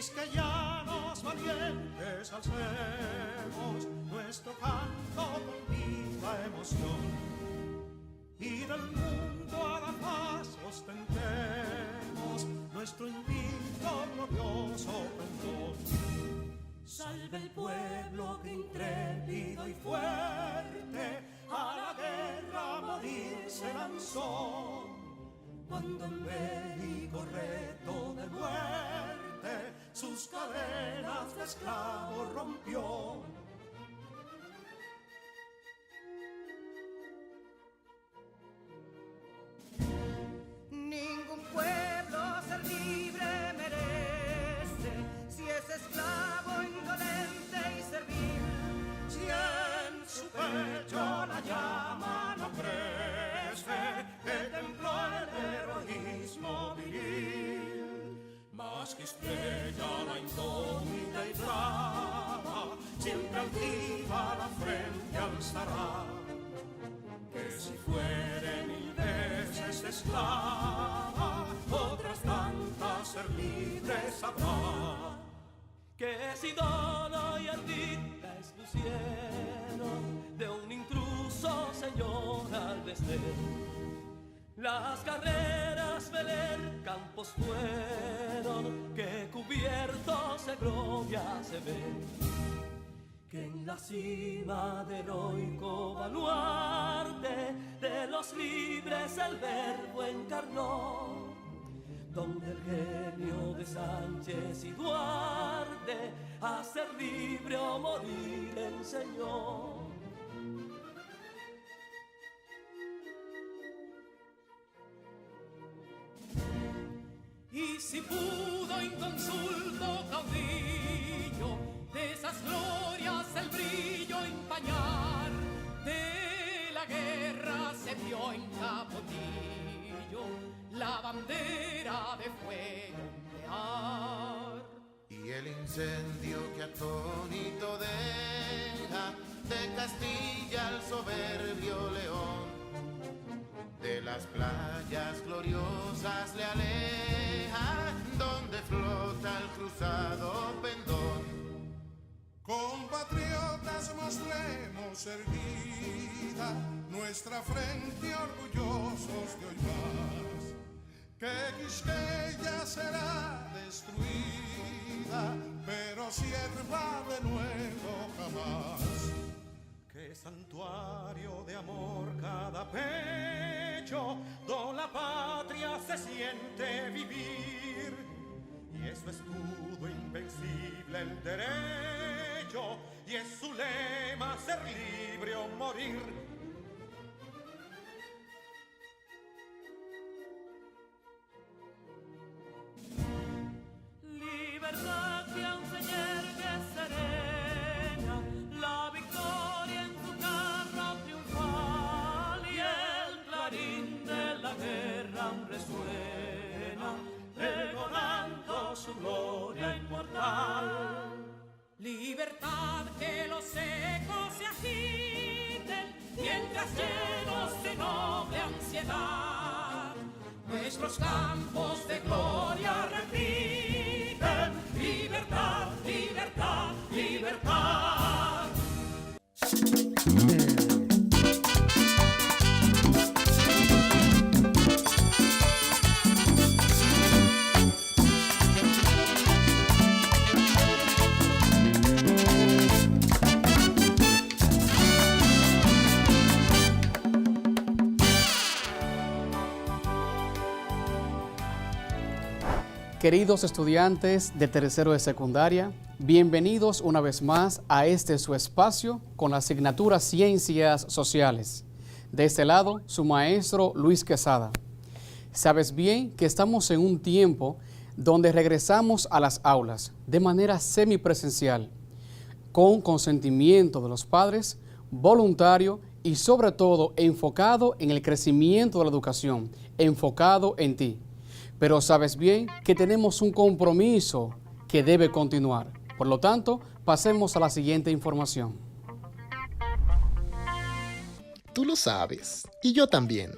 quisqueyanos valientes alcemos nuestro canto con viva emoción y del mundo a la paz ostentemos nuestro invicto glorioso pendón. Salve el pueblo que intrépido y fuerte a la guerra morir se lanzó, cuando en bélico reto de muerte sus cadenas de esclavo rompió. Ningún pueblo ser libre merece si es esclavo, indolente y servil. Si en su pecho la llama no crece, que templó el heroísmo viril, más que estrella la indómita y brava, siempre altiva la frente alzará, que si fuere mil veces esclava, otras tantas ser libre sabrá. Que si dono y ardita expusieron de un intruso señor al desdén. Las carreras Belén campos fueron, que cubiertos de gloria se ven. Que en la cima del heroico baluarte de los libres el verbo encarnó, donde el genio de Sánchez y Duarte a ser libre o morir enseñó. Y si pudo inconsulto caudillo de esas glorias el brillo empañar, de la guerra se vio en Capotillo la bandera de fuego ondear. Y el incendio que atónito deja de Castilla al soberbio león, de las playas gloriosas le aleja, donde flota el cruzado pendón. Compatriotas, mostremos erguida nuestra frente orgullosos de hoy más, que Quisqueya será destruida, pero sierva de nuevo jamás. Que santuario de amor cada pecho, donde la patria se siente vivir, y es su escudo invencible el derecho, y es su lema ser libre o morir. Libertad que aún se yergue serena, la victoria en su carro triunfal, y el clarín de la guerra aún resuena, pregonando su gloria inmortal. Libertad, que los ecos se agiten mientras llenos de noble ansiedad nuestros campos de gloria repiten. Libertad, libertad, libertad. Queridos estudiantes de tercero de secundaria, bienvenidos una vez más a este su espacio con la asignatura Ciencias Sociales. De este lado, su maestro Luis Quesada. Sabes bien que estamos en un tiempo donde regresamos a las aulas de manera semipresencial, con consentimiento de los padres, voluntario y sobre todo enfocado en el crecimiento de la educación, enfocado en ti. Pero sabes bien que tenemos un compromiso que debe continuar. Por lo tanto, pasemos a la siguiente información. Tú lo sabes, y yo también.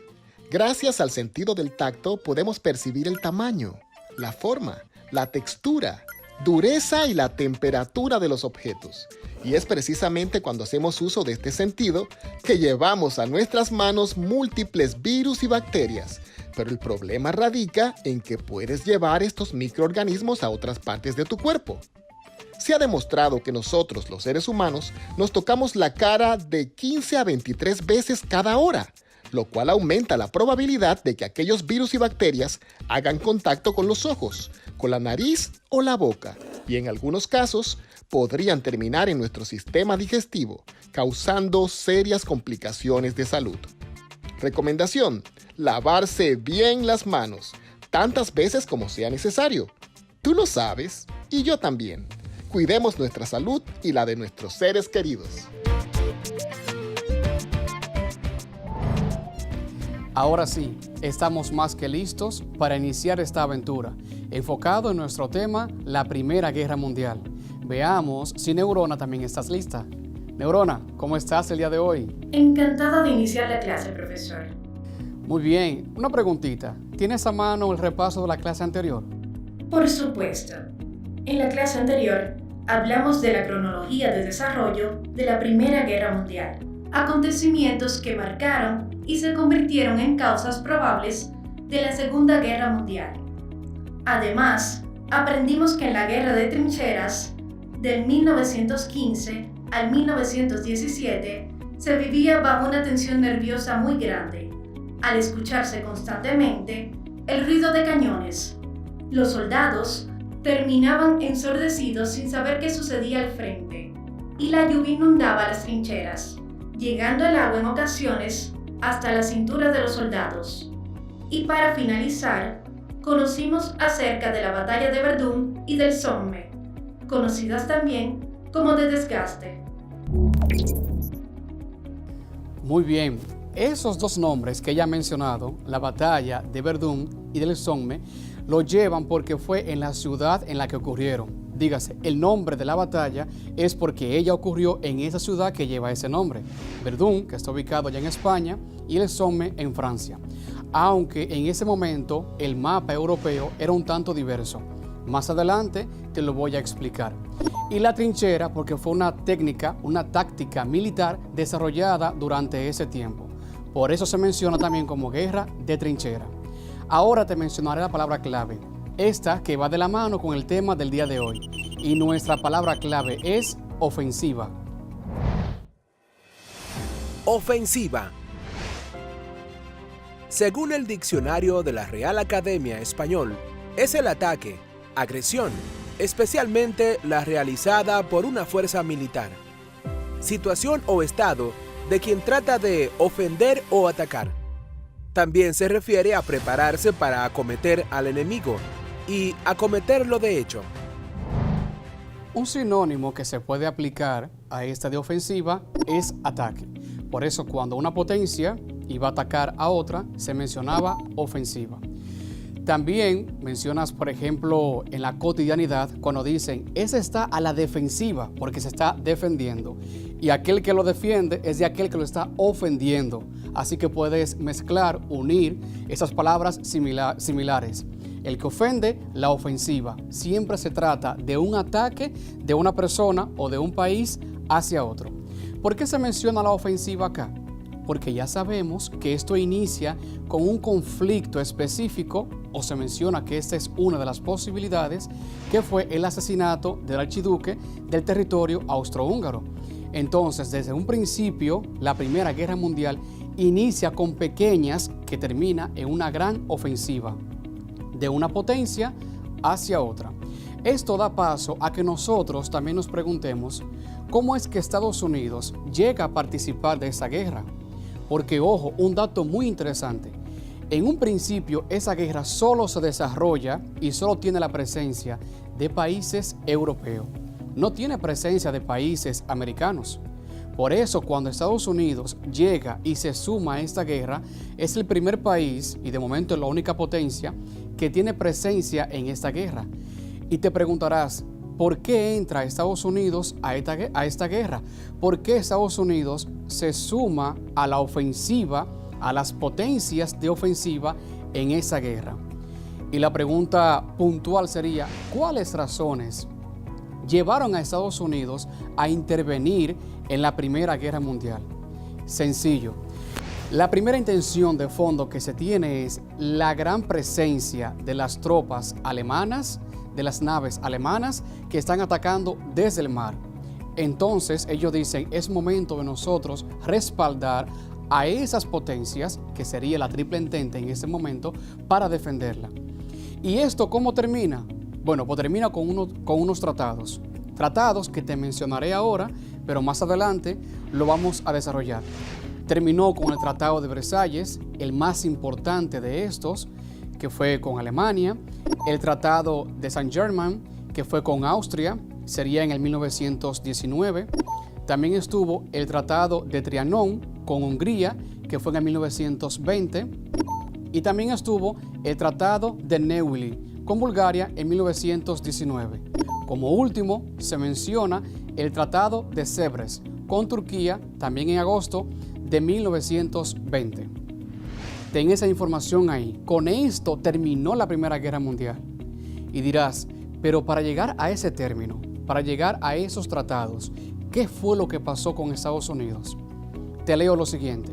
Gracias al sentido del tacto podemos percibir el tamaño, la forma, la textura, dureza y la temperatura de los objetos. Y es precisamente cuando hacemos uso de este sentido que llevamos a nuestras manos múltiples virus y bacterias. Pero el problema radica en que puedes llevar estos microorganismos a otras partes de tu cuerpo. Se ha demostrado que nosotros, los seres humanos, nos tocamos la cara de 15 a 23 veces cada hora, lo cual aumenta la probabilidad de que aquellos virus y bacterias hagan contacto con los ojos, con la nariz o la boca, y en algunos casos podrían terminar en nuestro sistema digestivo, causando serias complicaciones de salud. Recomendación: lavarse bien las manos, tantas veces como sea necesario. Tú lo sabes, y yo también. Cuidemos nuestra salud y la de nuestros seres queridos. Ahora sí, estamos más que listos para iniciar esta aventura, enfocado en nuestro tema, la Primera Guerra Mundial. Veamos si Neurona también estás lista. Neurona, ¿cómo estás el día de hoy? Encantada de iniciar la clase, profesor. Muy bien, una preguntita. ¿Tienes a mano el repaso de la clase anterior? Por supuesto. En la clase anterior, hablamos de la cronología de desarrollo de la Primera Guerra Mundial, acontecimientos que marcaron y se convirtieron en causas probables de la Segunda Guerra Mundial. Además, aprendimos que en la Guerra de Trincheras, del 1915 al 1917, se vivía bajo una tensión nerviosa muy grande, al escucharse constantemente el ruido de cañones. Los soldados terminaban ensordecidos sin saber qué sucedía al frente, y la lluvia inundaba las trincheras, llegando el agua en ocasiones hasta la cintura de los soldados. Y para finalizar, conocimos acerca de la batalla de Verdún y del Somme, conocidas también como de desgaste. Muy bien, esos dos nombres que ella ha mencionado, la batalla de Verdún y del Somme, lo llevan porque fue en la ciudad en la que ocurrieron. Dígase, el nombre de la batalla es porque ella ocurrió en esa ciudad que lleva ese nombre. Verdún, que está ubicado allá en España, y el Somme en Francia. Aunque en ese momento el mapa europeo era un tanto diverso. Más adelante te lo voy a explicar. Y la trinchera porque fue una técnica, una táctica militar desarrollada durante ese tiempo. Por eso se menciona también como guerra de trinchera. Ahora te mencionaré la palabra clave, esta que va de la mano con el tema del día de hoy. Y nuestra palabra clave es ofensiva. Ofensiva. Según el diccionario de la Real Academia Español, es el ataque, agresión, especialmente la realizada por una fuerza militar. Situación o estado de quien trata de ofender o atacar. También se refiere a prepararse para acometer al enemigo y acometerlo de hecho. Un sinónimo que se puede aplicar a esta de ofensiva es ataque. Por eso cuando una potencia iba a atacar a otra, se mencionaba ofensiva. También mencionas, por ejemplo, en la cotidianidad, cuando dicen, ese está a la defensiva, porque se está defendiendo. Y aquel que lo defiende es de aquel que lo está ofendiendo. Así que puedes mezclar, unir esas palabras similares. El que ofende, la ofensiva. Siempre se trata de un ataque de una persona o de un país hacia otro. ¿Por qué se menciona la ofensiva acá? Porque ya sabemos que esto inicia con un conflicto específico, o se menciona que esta es una de las posibilidades, que fue el asesinato del archiduque del territorio austrohúngaro. Entonces, desde un principio, la Primera Guerra Mundial inicia con pequeñas que termina en una gran ofensiva, de una potencia hacia otra. Esto da paso a que nosotros también nos preguntemos, ¿cómo es que Estados Unidos llega a participar de esa guerra? Porque, ojo, un dato muy interesante. En un principio, esa guerra solo se desarrolla y solo tiene la presencia de países europeos. No tiene presencia de países americanos. Por eso, cuando Estados Unidos llega y se suma a esta guerra, es el primer país, y de momento la única potencia, que tiene presencia en esta guerra. Y te preguntarás, ¿por qué entra Estados Unidos a esta guerra? ¿Por qué Estados Unidos se suma a la ofensiva, a las potencias de ofensiva en esa guerra? Y la pregunta puntual sería, ¿cuáles razones llevaron a Estados Unidos a intervenir en la Primera Guerra Mundial? Sencillo. La primera intención de fondo que se tiene es la gran presencia de las tropas alemanas, de las naves alemanas que están atacando desde el mar. Entonces ellos dicen, es momento de nosotros respaldar a esas potencias, que sería la Triple Entente en ese momento, para defenderla. ¿Y esto cómo termina? Bueno, pues termina con unos tratados. Tratados que te mencionaré ahora, pero más adelante lo vamos a desarrollar. Terminó con el Tratado de Versalles, el más importante de estos, que fue con Alemania. El Tratado de Saint-Germain, que fue con Austria, sería en el 1919. También estuvo el Tratado de Trianon con Hungría, que fue en el 1920. Y también estuvo el Tratado de Neuilly con Bulgaria en 1919. Como último, se menciona el Tratado de Sèvres con Turquía, también en agosto de 1920. Ten esa información ahí. Con esto terminó la Primera Guerra Mundial. Y dirás, pero para llegar a ese término, para llegar a esos tratados, ¿qué fue lo que pasó con Estados Unidos? Te leo lo siguiente.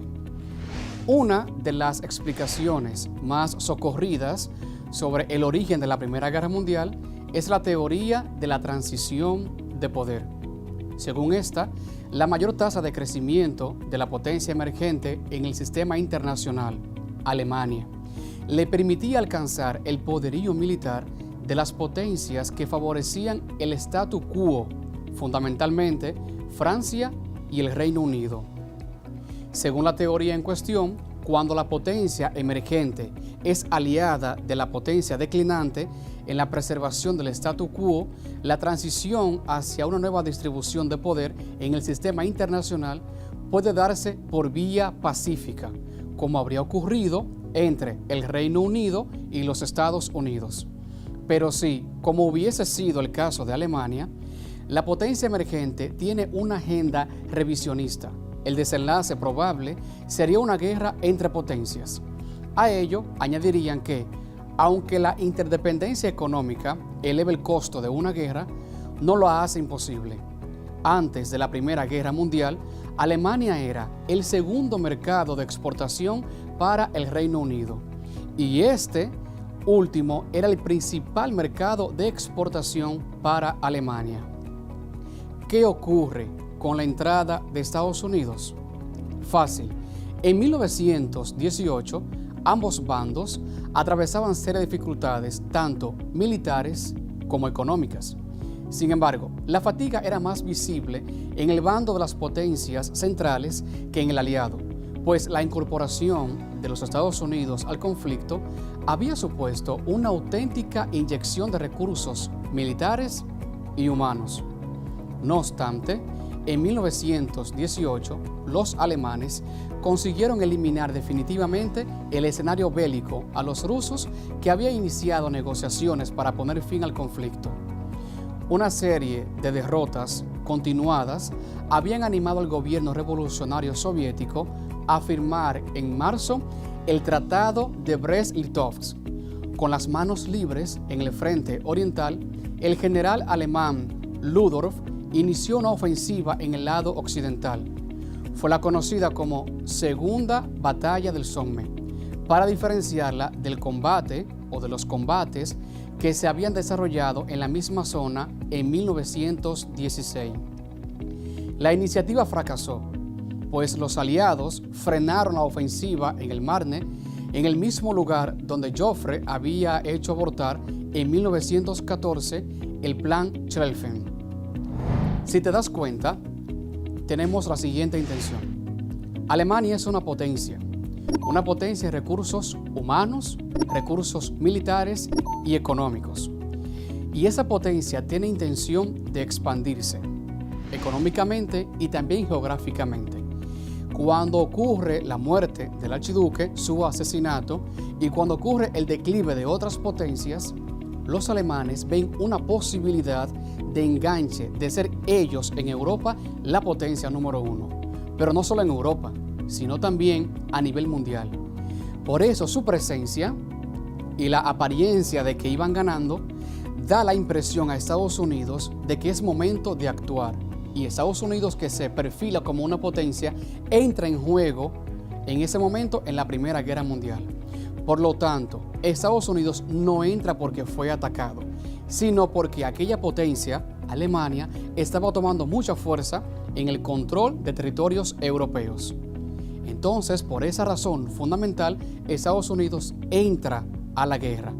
Una de las explicaciones más socorridas sobre el origen de la Primera Guerra Mundial es la teoría de la transición de poder. Según esta, la mayor tasa de crecimiento de la potencia emergente en el sistema internacional, Alemania, le permitía alcanzar el poderío militar de las potencias que favorecían el statu quo, fundamentalmente Francia y el Reino Unido. Según la teoría en cuestión, cuando la potencia emergente es aliada de la potencia declinante en la preservación del statu quo, la transición hacia una nueva distribución de poder en el sistema internacional puede darse por vía pacífica, como habría ocurrido entre el Reino Unido y los Estados Unidos. Pero si, como hubiese sido el caso de Alemania, la potencia emergente tiene una agenda revisionista, el desenlace probable sería una guerra entre potencias. A ello añadirían que, aunque la interdependencia económica eleve el costo de una guerra, no lo hace imposible. Antes de la Primera Guerra Mundial, Alemania era el segundo mercado de exportación para el Reino Unido, y este último era el principal mercado de exportación para Alemania. ¿Qué ocurre con la entrada de Estados Unidos? Fácil. En 1918, ambos bandos atravesaban serias dificultades, tanto militares como económicas. Sin embargo, la fatiga era más visible en el bando de las potencias centrales que en el aliado, pues la incorporación de los Estados Unidos al conflicto había supuesto una auténtica inyección de recursos militares y humanos. No obstante, en 1918, los alemanes consiguieron eliminar definitivamente el escenario bélico a los rusos, que había iniciado negociaciones para poner fin al conflicto. Una serie de derrotas continuadas habían animado al gobierno revolucionario soviético a firmar en marzo el Tratado de Brest-Litovsk. Con las manos libres en el frente oriental, el general alemán Ludendorff inició una ofensiva en el lado occidental. Fue la conocida como Segunda Batalla del Somme, para diferenciarla del combate o de los combates que se habían desarrollado en la misma zona en 1916. La iniciativa fracasó, pues los aliados frenaron la ofensiva en el Marne, en el mismo lugar donde Joffre había hecho abortar en 1914 el Plan Schlieffen. Si te das cuenta, tenemos la siguiente intención. Alemania es una potencia de recursos humanos, recursos militares y económicos. Y esa potencia tiene intención de expandirse económicamente y también geográficamente. Cuando ocurre la muerte del archiduque, su asesinato, y cuando ocurre el declive de otras potencias, los alemanes ven una posibilidad de enganche, de ser ellos en Europa la potencia número uno. Pero no solo en Europa, sino también a nivel mundial. Por eso su presencia y la apariencia de que iban ganando da la impresión a Estados Unidos de que es momento de actuar. Y Estados Unidos, que se perfila como una potencia, entra en juego en ese momento en la Primera Guerra Mundial. Por lo tanto, Estados Unidos no entra porque fue atacado, sino porque aquella potencia, Alemania, estaba tomando mucha fuerza en el control de territorios europeos. Entonces, por esa razón fundamental, Estados Unidos entra a la guerra.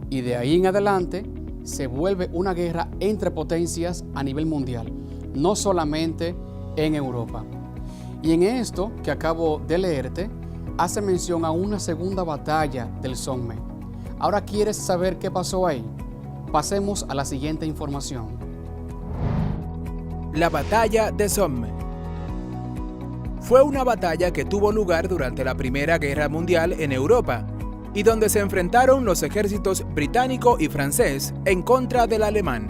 Y de ahí en adelante se vuelve una guerra entre potencias a nivel mundial, no solamente en Europa. Y en esto que acabo de leerte, hace mención a una segunda batalla del Somme. Ahora, ¿quieres saber qué pasó ahí? Pasemos a la siguiente información. La batalla de Somme. Fue una batalla que tuvo lugar durante la Primera Guerra Mundial en Europa y donde se enfrentaron los ejércitos británico y francés en contra del alemán.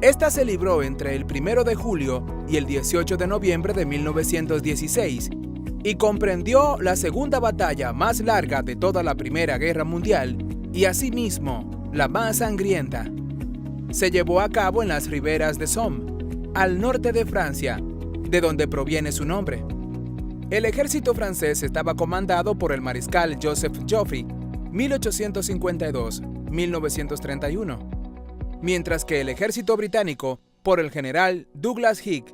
Esta se libró entre el 1 de julio y el 18 de noviembre de 1916 y comprendió la segunda batalla más larga de toda la Primera Guerra Mundial y asimismo la más sangrienta. Se llevó a cabo en las riberas de Somme, al norte de Francia, de donde proviene su nombre. El ejército francés estaba comandado por el mariscal Joseph Joffre, 1852-1931, mientras que el ejército británico por el general Douglas Haig,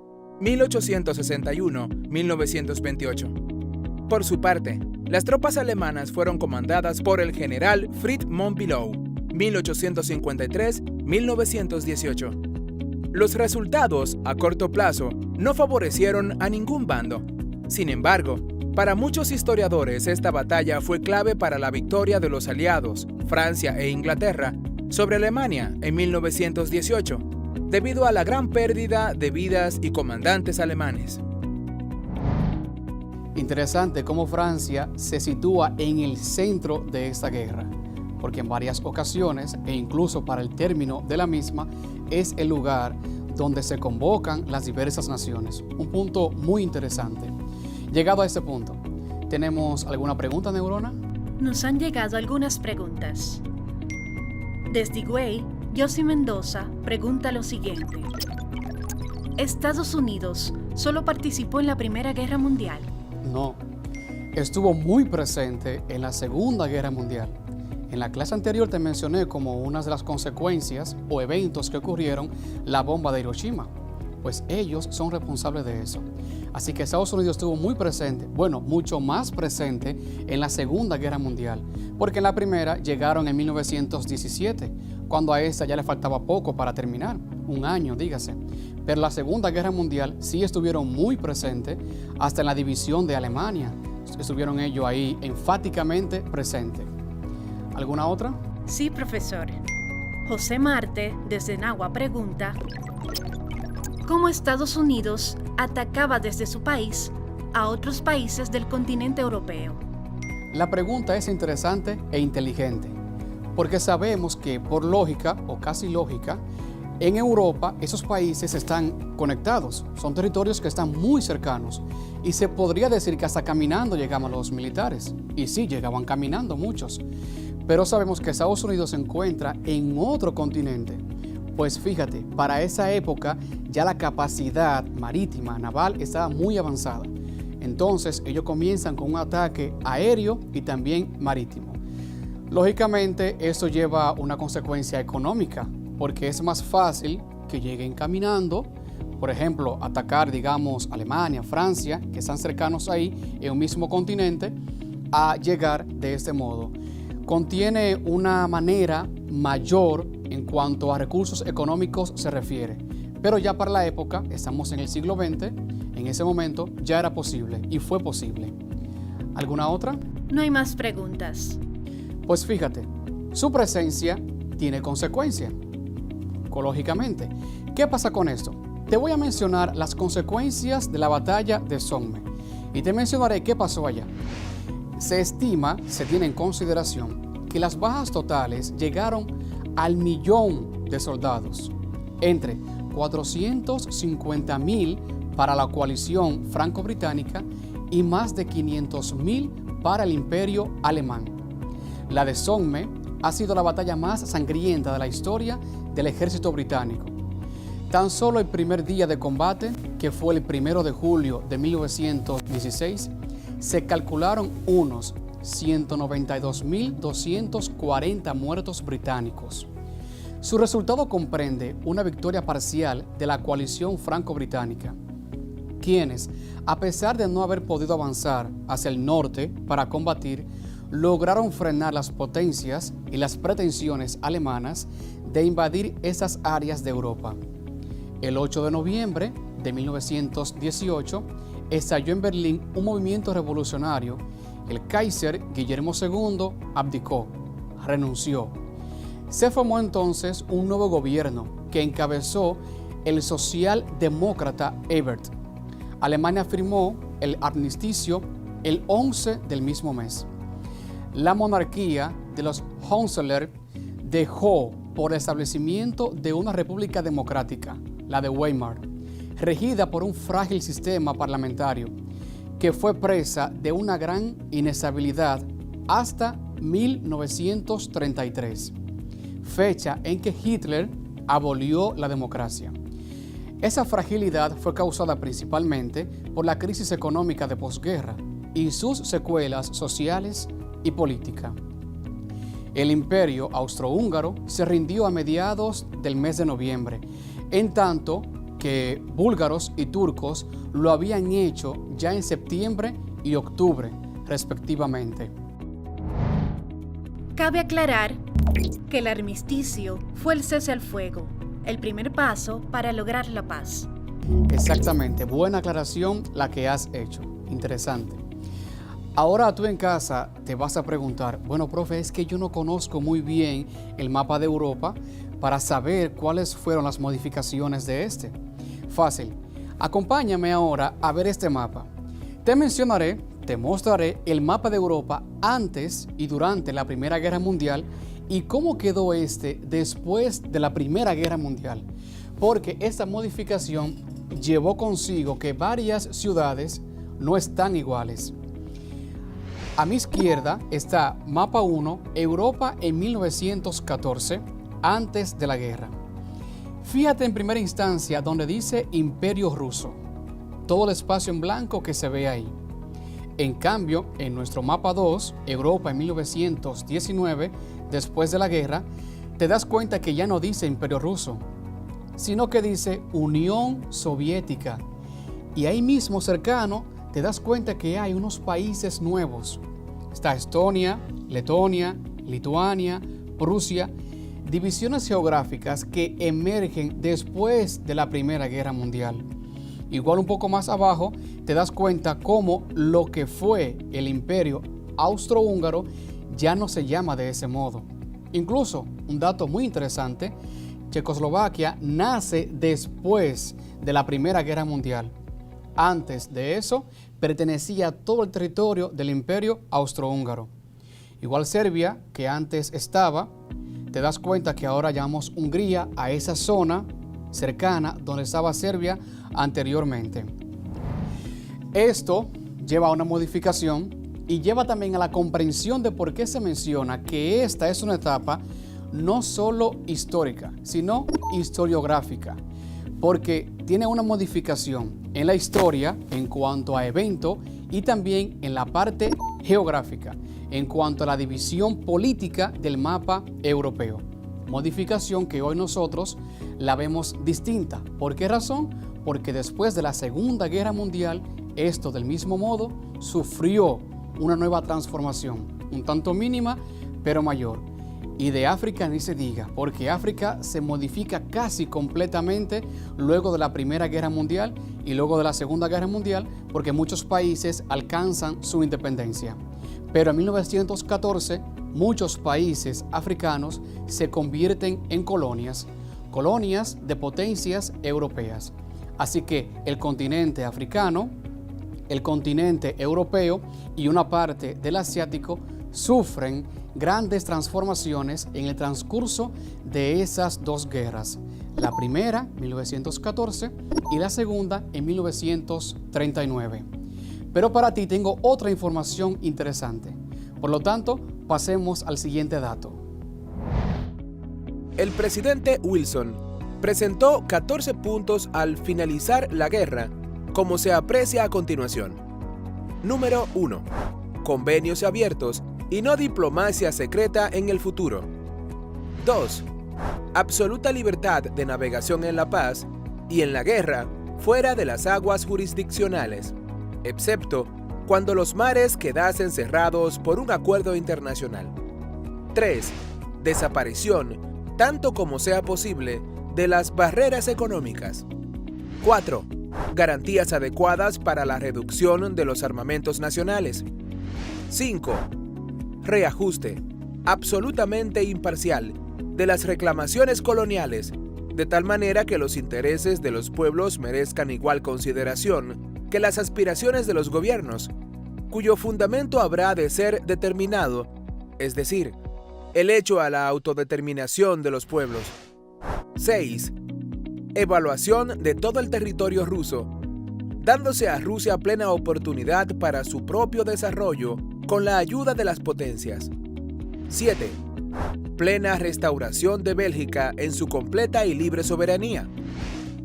1861-1928. Por su parte, las tropas alemanas fueron comandadas por el general Fritz Montbilow, 1853-1918. Los resultados a corto plazo no favorecieron a ningún bando. Sin embargo, para muchos historiadores esta batalla fue clave para la victoria de los aliados, Francia e Inglaterra, sobre Alemania en 1918, debido a la gran pérdida de vidas y comandantes alemanes. Interesante cómo Francia se sitúa en el centro de esta guerra, porque en varias ocasiones, e incluso para el término de la misma, es el lugar donde se convocan las diversas naciones. Un punto muy interesante. Llegado a este punto, ¿tenemos alguna pregunta, Neurona? Nos han llegado algunas preguntas. Desde Higüey, Josie Mendoza pregunta lo siguiente. ¿Estados Unidos solo participó en la Primera Guerra Mundial? No, estuvo muy presente en la Segunda Guerra Mundial. En la clase anterior te mencioné como una de las consecuencias o eventos que ocurrieron la bomba de Hiroshima. Pues ellos son responsables de eso. Así que Estados Unidos estuvo muy presente, bueno, mucho más presente en la Segunda Guerra Mundial, porque en la primera llegaron en 1917, cuando a esta ya le faltaba poco para terminar, un año, dígase. Pero la Segunda Guerra Mundial sí estuvieron muy presentes, hasta en la división de Alemania, estuvieron ellos ahí enfáticamente presentes. ¿Alguna otra? Sí, profesor. José Marte, desde Nagua, pregunta: ¿cómo Estados Unidos atacaba desde su país a otros países del continente europeo? La pregunta es interesante e inteligente, porque sabemos que por lógica, o casi lógica, en Europa esos países están conectados, son territorios que están muy cercanos, y se podría decir que hasta caminando llegaban los militares, y sí, llegaban caminando muchos, pero sabemos que Estados Unidos se encuentra en otro continente. Pues fíjate, para esa época ya la capacidad marítima, naval, estaba muy avanzada. Entonces ellos comienzan con un ataque aéreo y también marítimo. Lógicamente esto lleva una consecuencia económica, porque es más fácil que lleguen caminando, por ejemplo, atacar, digamos, Alemania, Francia, que están cercanos ahí en un mismo continente, a llegar de este modo. Contiene una manera mayor en cuanto a recursos económicos se refiere, pero ya para la época, estamos en el siglo XX, en ese momento ya era posible y fue posible. ¿Alguna otra? No hay más preguntas. Pues fíjate, su presencia tiene consecuencias, lógicamente. ¿Qué pasa con esto? Te voy a mencionar las consecuencias de la batalla de Somme y te mencionaré qué pasó allá. Se estima, se tiene en consideración, que las bajas totales llegaron al 1.000.000 de soldados, entre 450.000 para la coalición franco-británica y más de 500.000 para el imperio alemán. La de Somme ha sido la batalla más sangrienta de la historia del ejército británico. Tan solo el primer día de combate, que fue el 1 de julio de 1916, se calcularon unos 192.240 muertos británicos. Su resultado comprende una victoria parcial de la coalición franco-británica, quienes, a pesar de no haber podido avanzar hacia el norte para combatir, lograron frenar las potencias y las pretensiones alemanas de invadir esas áreas de Europa. El 8 de noviembre de 1918 estalló en Berlín un movimiento revolucionario. El Kaiser Guillermo II abdicó, renunció. Se formó entonces un nuevo gobierno que encabezó el socialdemócrata Ebert. Alemania firmó el armisticio el 11 del mismo mes. La monarquía de los Hohenzollern dejó por el establecimiento de una república democrática, la de Weimar, regida por un frágil sistema parlamentario que fue presa de una gran inestabilidad hasta 1933, fecha en que Hitler abolió la democracia. Esa fragilidad fue causada principalmente por la crisis económica de posguerra y sus secuelas sociales y políticas. El imperio austrohúngaro se rindió a mediados del mes de noviembre, en tanto que búlgaros y turcos lo habían hecho ya en septiembre y octubre, respectivamente. Cabe aclarar que el armisticio fue el cese al fuego, el primer paso para lograr la paz. Exactamente, buena aclaración la que has hecho, interesante. Ahora tú en casa te vas a preguntar, bueno, profe, es que yo no conozco muy bien el mapa de Europa para saber cuáles fueron las modificaciones de este. Fácil, acompáñame ahora a ver este mapa. Te mostraré el mapa de Europa antes y durante la Primera Guerra Mundial y cómo quedó este después de la Primera Guerra Mundial, porque esta modificación llevó consigo que varias ciudades no están iguales. A mi izquierda está Mapa 1, Europa en 1914, antes de la guerra. Fíjate en primera instancia donde dice Imperio Ruso, todo el espacio en blanco que se ve ahí. En cambio, en nuestro Mapa 2, Europa en 1919, después de la guerra, te das cuenta que ya no dice Imperio Ruso, sino que dice Unión Soviética. Y ahí mismo cercano, te das cuenta que hay unos países nuevos. Está Estonia, Letonia, Lituania, Prusia, divisiones geográficas que emergen después de la Primera Guerra Mundial. Igual un poco más abajo, te das cuenta cómo lo que fue el Imperio Austrohúngaro ya no se llama de ese modo. Incluso, un dato muy interesante, Checoslovaquia nace después de la Primera Guerra Mundial. Antes de eso, pertenecía a todo el territorio del Imperio Austrohúngaro. Igual Serbia, que antes estaba, te das cuenta que ahora llamamos Hungría a esa zona cercana donde estaba Serbia anteriormente. Esto lleva a una modificación y lleva también a la comprensión de por qué se menciona que esta es una etapa no solo histórica, sino historiográfica, porque tiene una modificación en la historia en cuanto a evento y también en la parte geográfica, en cuanto a la división política del mapa europeo. Modificación que hoy nosotros la vemos distinta. ¿Por qué razón? Porque después de la Segunda Guerra Mundial, esto del mismo modo sufrió una nueva transformación, un tanto mínima, pero mayor. Y de África ni se diga, porque África se modifica casi completamente luego de la Primera Guerra Mundial y luego de la Segunda Guerra Mundial, porque muchos países alcanzan su independencia. Pero en 1914, muchos países africanos se convierten en colonias de potencias europeas. Así que el continente africano, el continente europeo y una parte del asiático sufren grandes transformaciones en el transcurso de esas dos guerras. La primera, 1914, y la segunda, en 1939. Pero para ti tengo otra información interesante. Por lo tanto, pasemos al siguiente dato. el presidente Wilson presentó 14 puntos al finalizar la guerra, como se aprecia a continuación. Número 1. Convenios abiertos y no diplomacia secreta en el futuro. 2. Absoluta libertad de navegación en la paz y en la guerra fuera de las aguas jurisdiccionales, excepto cuando los mares quedasen cerrados por un acuerdo internacional. 3. Desaparición, tanto como sea posible, de las barreras económicas. 4. Garantías adecuadas para la reducción de los armamentos nacionales. 5. Reajuste, absolutamente imparcial, de las reclamaciones coloniales, de tal manera que los intereses de los pueblos merezcan igual consideración que las aspiraciones de los gobiernos, cuyo fundamento habrá de ser determinado, es decir, el hecho a la autodeterminación de los pueblos. 6. Evaluación de todo el territorio ruso, dándose a Rusia plena oportunidad para su propio desarrollo con la ayuda de las potencias. 7. Plena restauración de Bélgica en su completa y libre soberanía.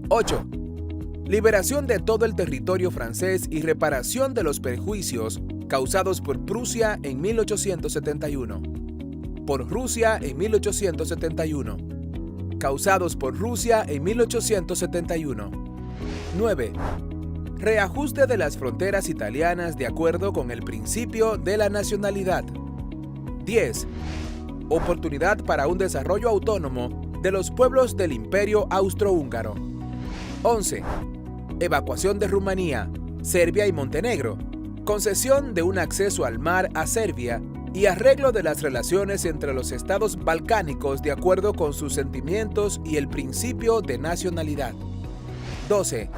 8. Liberación de todo el territorio francés y reparación de los perjuicios causados por Prusia en 1871. Por Rusia en 1871. Causados por Rusia en 1871. 9. Reajuste de las fronteras italianas de acuerdo con el principio de la nacionalidad. 10. Oportunidad para un desarrollo autónomo de los pueblos del Imperio Austrohúngaro. 11. Evacuación de Rumanía, Serbia y Montenegro. Concesión de un acceso al mar a Serbia y arreglo de las relaciones entre los estados balcánicos de acuerdo con sus sentimientos y el principio de nacionalidad. 12.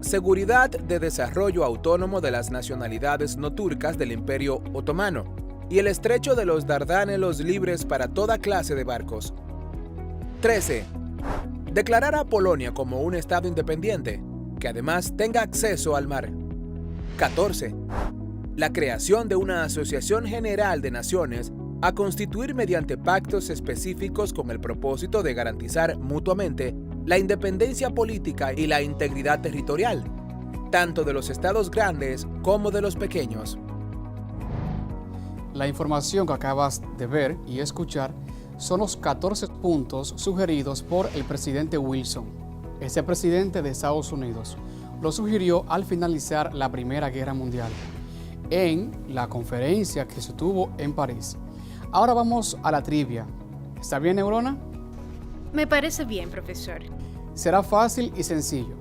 Seguridad de desarrollo autónomo de las nacionalidades no turcas del Imperio Otomano y el estrecho de los Dardanelos libres para toda clase de barcos. 13. Declarar a Polonia como un estado independiente, que además tenga acceso al mar. 14. La creación de una Asociación General de Naciones a constituir mediante pactos específicos con el propósito de garantizar mutuamente la independencia política y la integridad territorial, tanto de los estados grandes como de los pequeños. La información que acabas de ver y escuchar son los 14 puntos sugeridos por el presidente Wilson. Ese presidente de Estados Unidos lo sugirió al finalizar la Primera Guerra Mundial en la conferencia que se tuvo en París. Ahora vamos a la trivia. ¿Está bien, Neurona? Me parece bien, profesor. Será fácil y sencillo.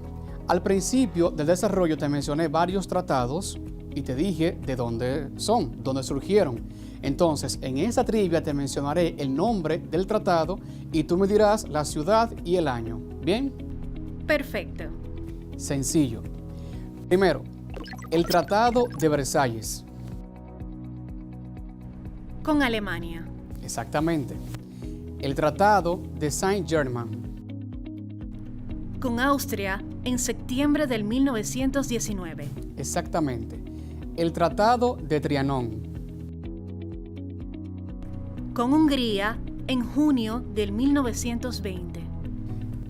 Al principio del desarrollo te mencioné varios tratados y te dije de dónde son, dónde surgieron. Entonces, en esta trivia te mencionaré el nombre del tratado y tú me dirás la ciudad y el año. ¿Bien? Perfecto. Sencillo. Primero, el Tratado de Versalles. Con Alemania. Exactamente. El Tratado de Saint-Germain. Con Austria en septiembre del 1919. Exactamente. El Tratado de Trianon. Con Hungría en junio del 1920.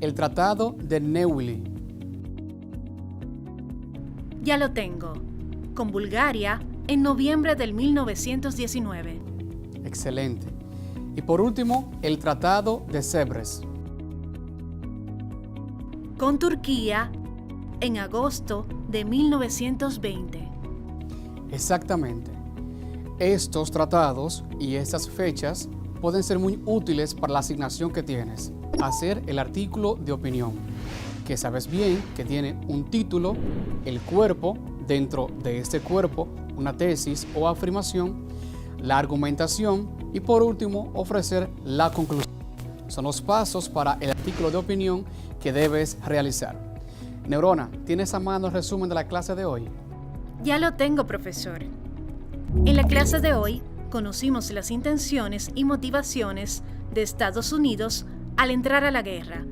El Tratado de Neuilly. Ya lo tengo. Con Bulgaria en noviembre del 1919. Excelente. Y por último, el Tratado de Sèvres. Con Turquía en agosto de 1920. Exactamente. Estos tratados y estas fechas pueden ser muy útiles para la asignación que tienes, hacer el artículo de opinión, que sabes bien que tiene un título, el cuerpo, dentro de este cuerpo, una tesis o afirmación, la argumentación y por último ofrecer la conclusión. Son los pasos para el artículo de opinión que debes realizar. Neurona, ¿tienes a mano el resumen de la clase de hoy? Ya lo tengo, profesor. En la clase de hoy conocimos las intenciones y motivaciones de Estados Unidos al entrar a la guerra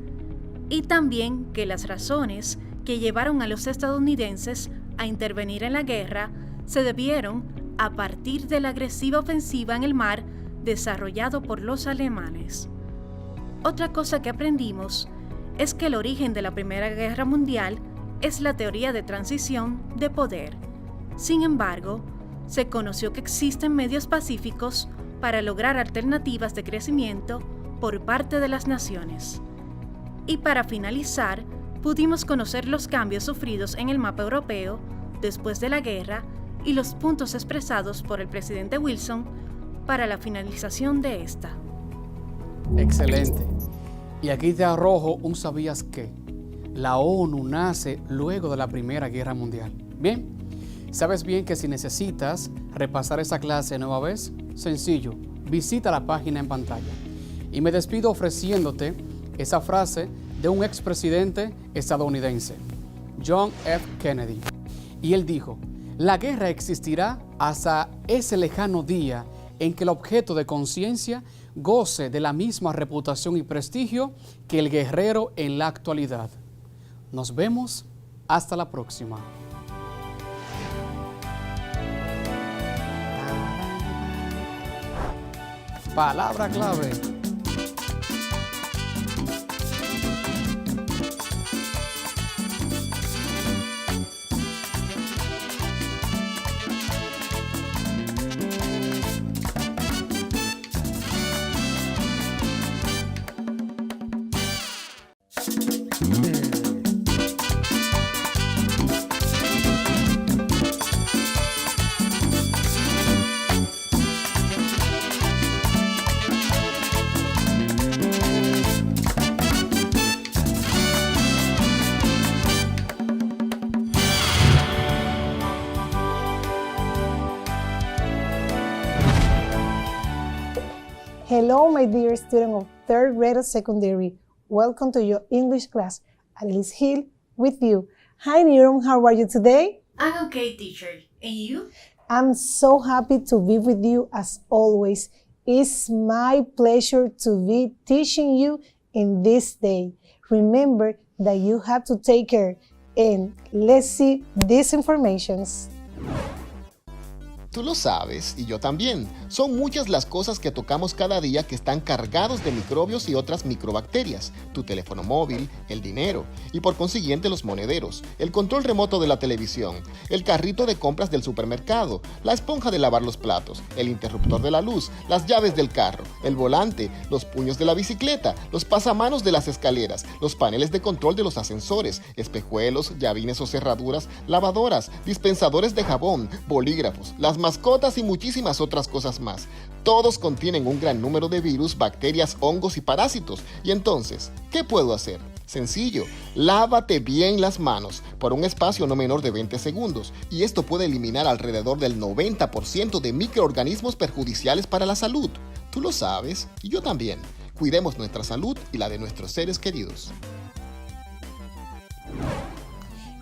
y también que las razones que llevaron a los estadounidenses a intervenir en la guerra se debieron a partir de la agresiva ofensiva en el mar desarrollado por los alemanes. Otra cosa que aprendimos es que el origen de la Primera Guerra Mundial es la teoría de transición de poder. Sin embargo, se conoció que existen medios pacíficos para lograr alternativas de crecimiento por parte de las naciones. Y para finalizar, pudimos conocer los cambios sufridos en el mapa europeo después de la guerra y los puntos expresados por el presidente Wilson para la finalización de esta. Excelente. Y aquí te arrojo un ¿sabías qué? La ONU nace luego de la Primera Guerra Mundial. Bien, ¿sabes bien que si necesitas repasar esa clase nueva vez? Sencillo, visita la página en pantalla. Y me despido ofreciéndote esa frase de un expresidente estadounidense, John F. Kennedy. Y él dijo: la guerra existirá hasta ese lejano día en que el objeto de conciencia goce de la misma reputación y prestigio que el guerrero en la actualidad. Nos vemos hasta la próxima. Palabra clave. Hello, my dear student of 3rd grade of secondary. Welcome to your English class. Alice Hill with you. Hi, Niram. How are you today? I'm okay, teacher. And you? I'm so happy to be with you as always. It's my pleasure to be teaching you in this day. Remember that you have to take care. And let's see these informations. Tú lo sabes, y yo también. Son muchas las cosas que tocamos cada día que están cargados de microbios y otras microbacterias. Tu teléfono móvil, el dinero, y por consiguiente los monederos, el control remoto de la televisión, el carrito de compras del supermercado, la esponja de lavar los platos, el interruptor de la luz, las llaves del carro, el volante, los puños de la bicicleta, los pasamanos de las escaleras, los paneles de control de los ascensores, espejuelos, llavines o cerraduras, lavadoras, dispensadores de jabón, bolígrafos, las mascotas y muchísimas otras cosas más. Todos contienen un gran número de virus, bacterias, hongos y parásitos. Y entonces, ¿qué puedo hacer? Sencillo, lávate bien las manos por un espacio no menor de 20 segundos y esto puede eliminar alrededor del 90% de microorganismos perjudiciales para la salud. Tú lo sabes y yo también. Cuidemos nuestra salud y la de nuestros seres queridos.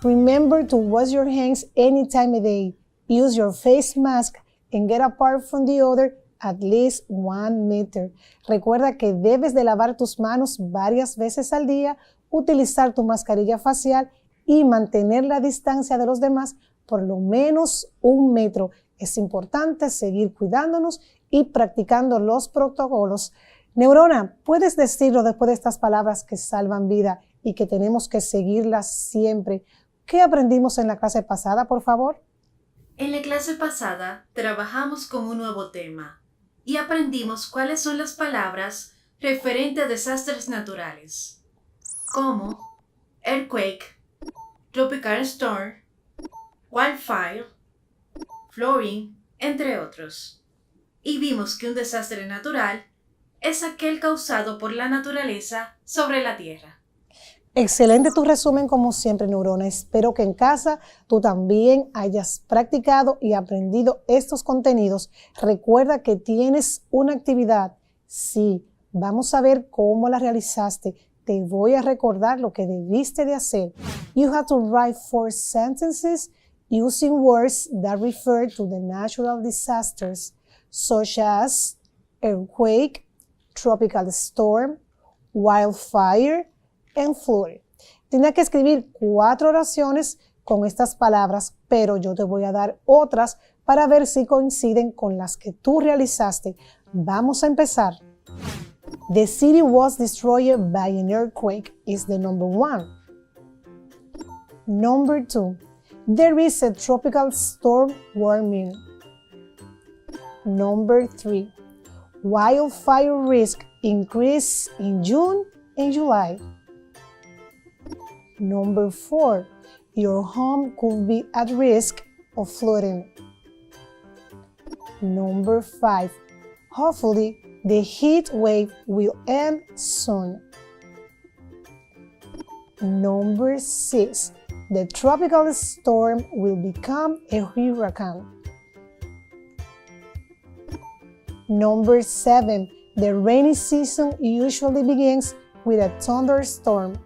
Remember to wash your hands any time of day. Use your face mask and get apart from the other at least 1 meter. Recuerda que debes de lavar tus manos varias veces al día, utilizar tu mascarilla facial y mantener la distancia de los demás por lo menos 1 metro. Es importante seguir cuidándonos y practicando los protocolos. Neurona, ¿puedes decirlo después de estas palabras que salvan vida y que tenemos que seguirlas siempre? ¿Qué aprendimos en la clase pasada, por favor? En la clase pasada trabajamos con un nuevo tema y aprendimos cuáles son las palabras referentes a desastres naturales, como earthquake, tropical storm, wildfire, flooding, entre otros. Y vimos que un desastre natural es aquel causado por la naturaleza sobre la Tierra. Excelente tu resumen como siempre, Neurona. Espero que en casa tú también hayas practicado y aprendido estos contenidos. Recuerda que tienes una actividad. Sí, vamos a ver cómo la realizaste. Te voy a recordar lo que debiste de hacer. You have to write 4 sentences using words that refer to the natural disasters, such as earthquake, tropical storm, wildfire, and flood. Tienes que escribir 4 oraciones con estas palabras, pero yo te voy a dar otras para ver si coinciden con las que tú realizaste. Vamos a empezar. The city was destroyed by an earthquake is the number 1. Number 2. There is a tropical storm warning. Number 3. Wildfire risk increase in June and July. Number 4. Your home could be at risk of flooding. Number 5. Hopefully, the heat wave will end soon. Number 6. The tropical storm will become a hurricane. Number 7. The rainy season usually begins with a thunderstorm.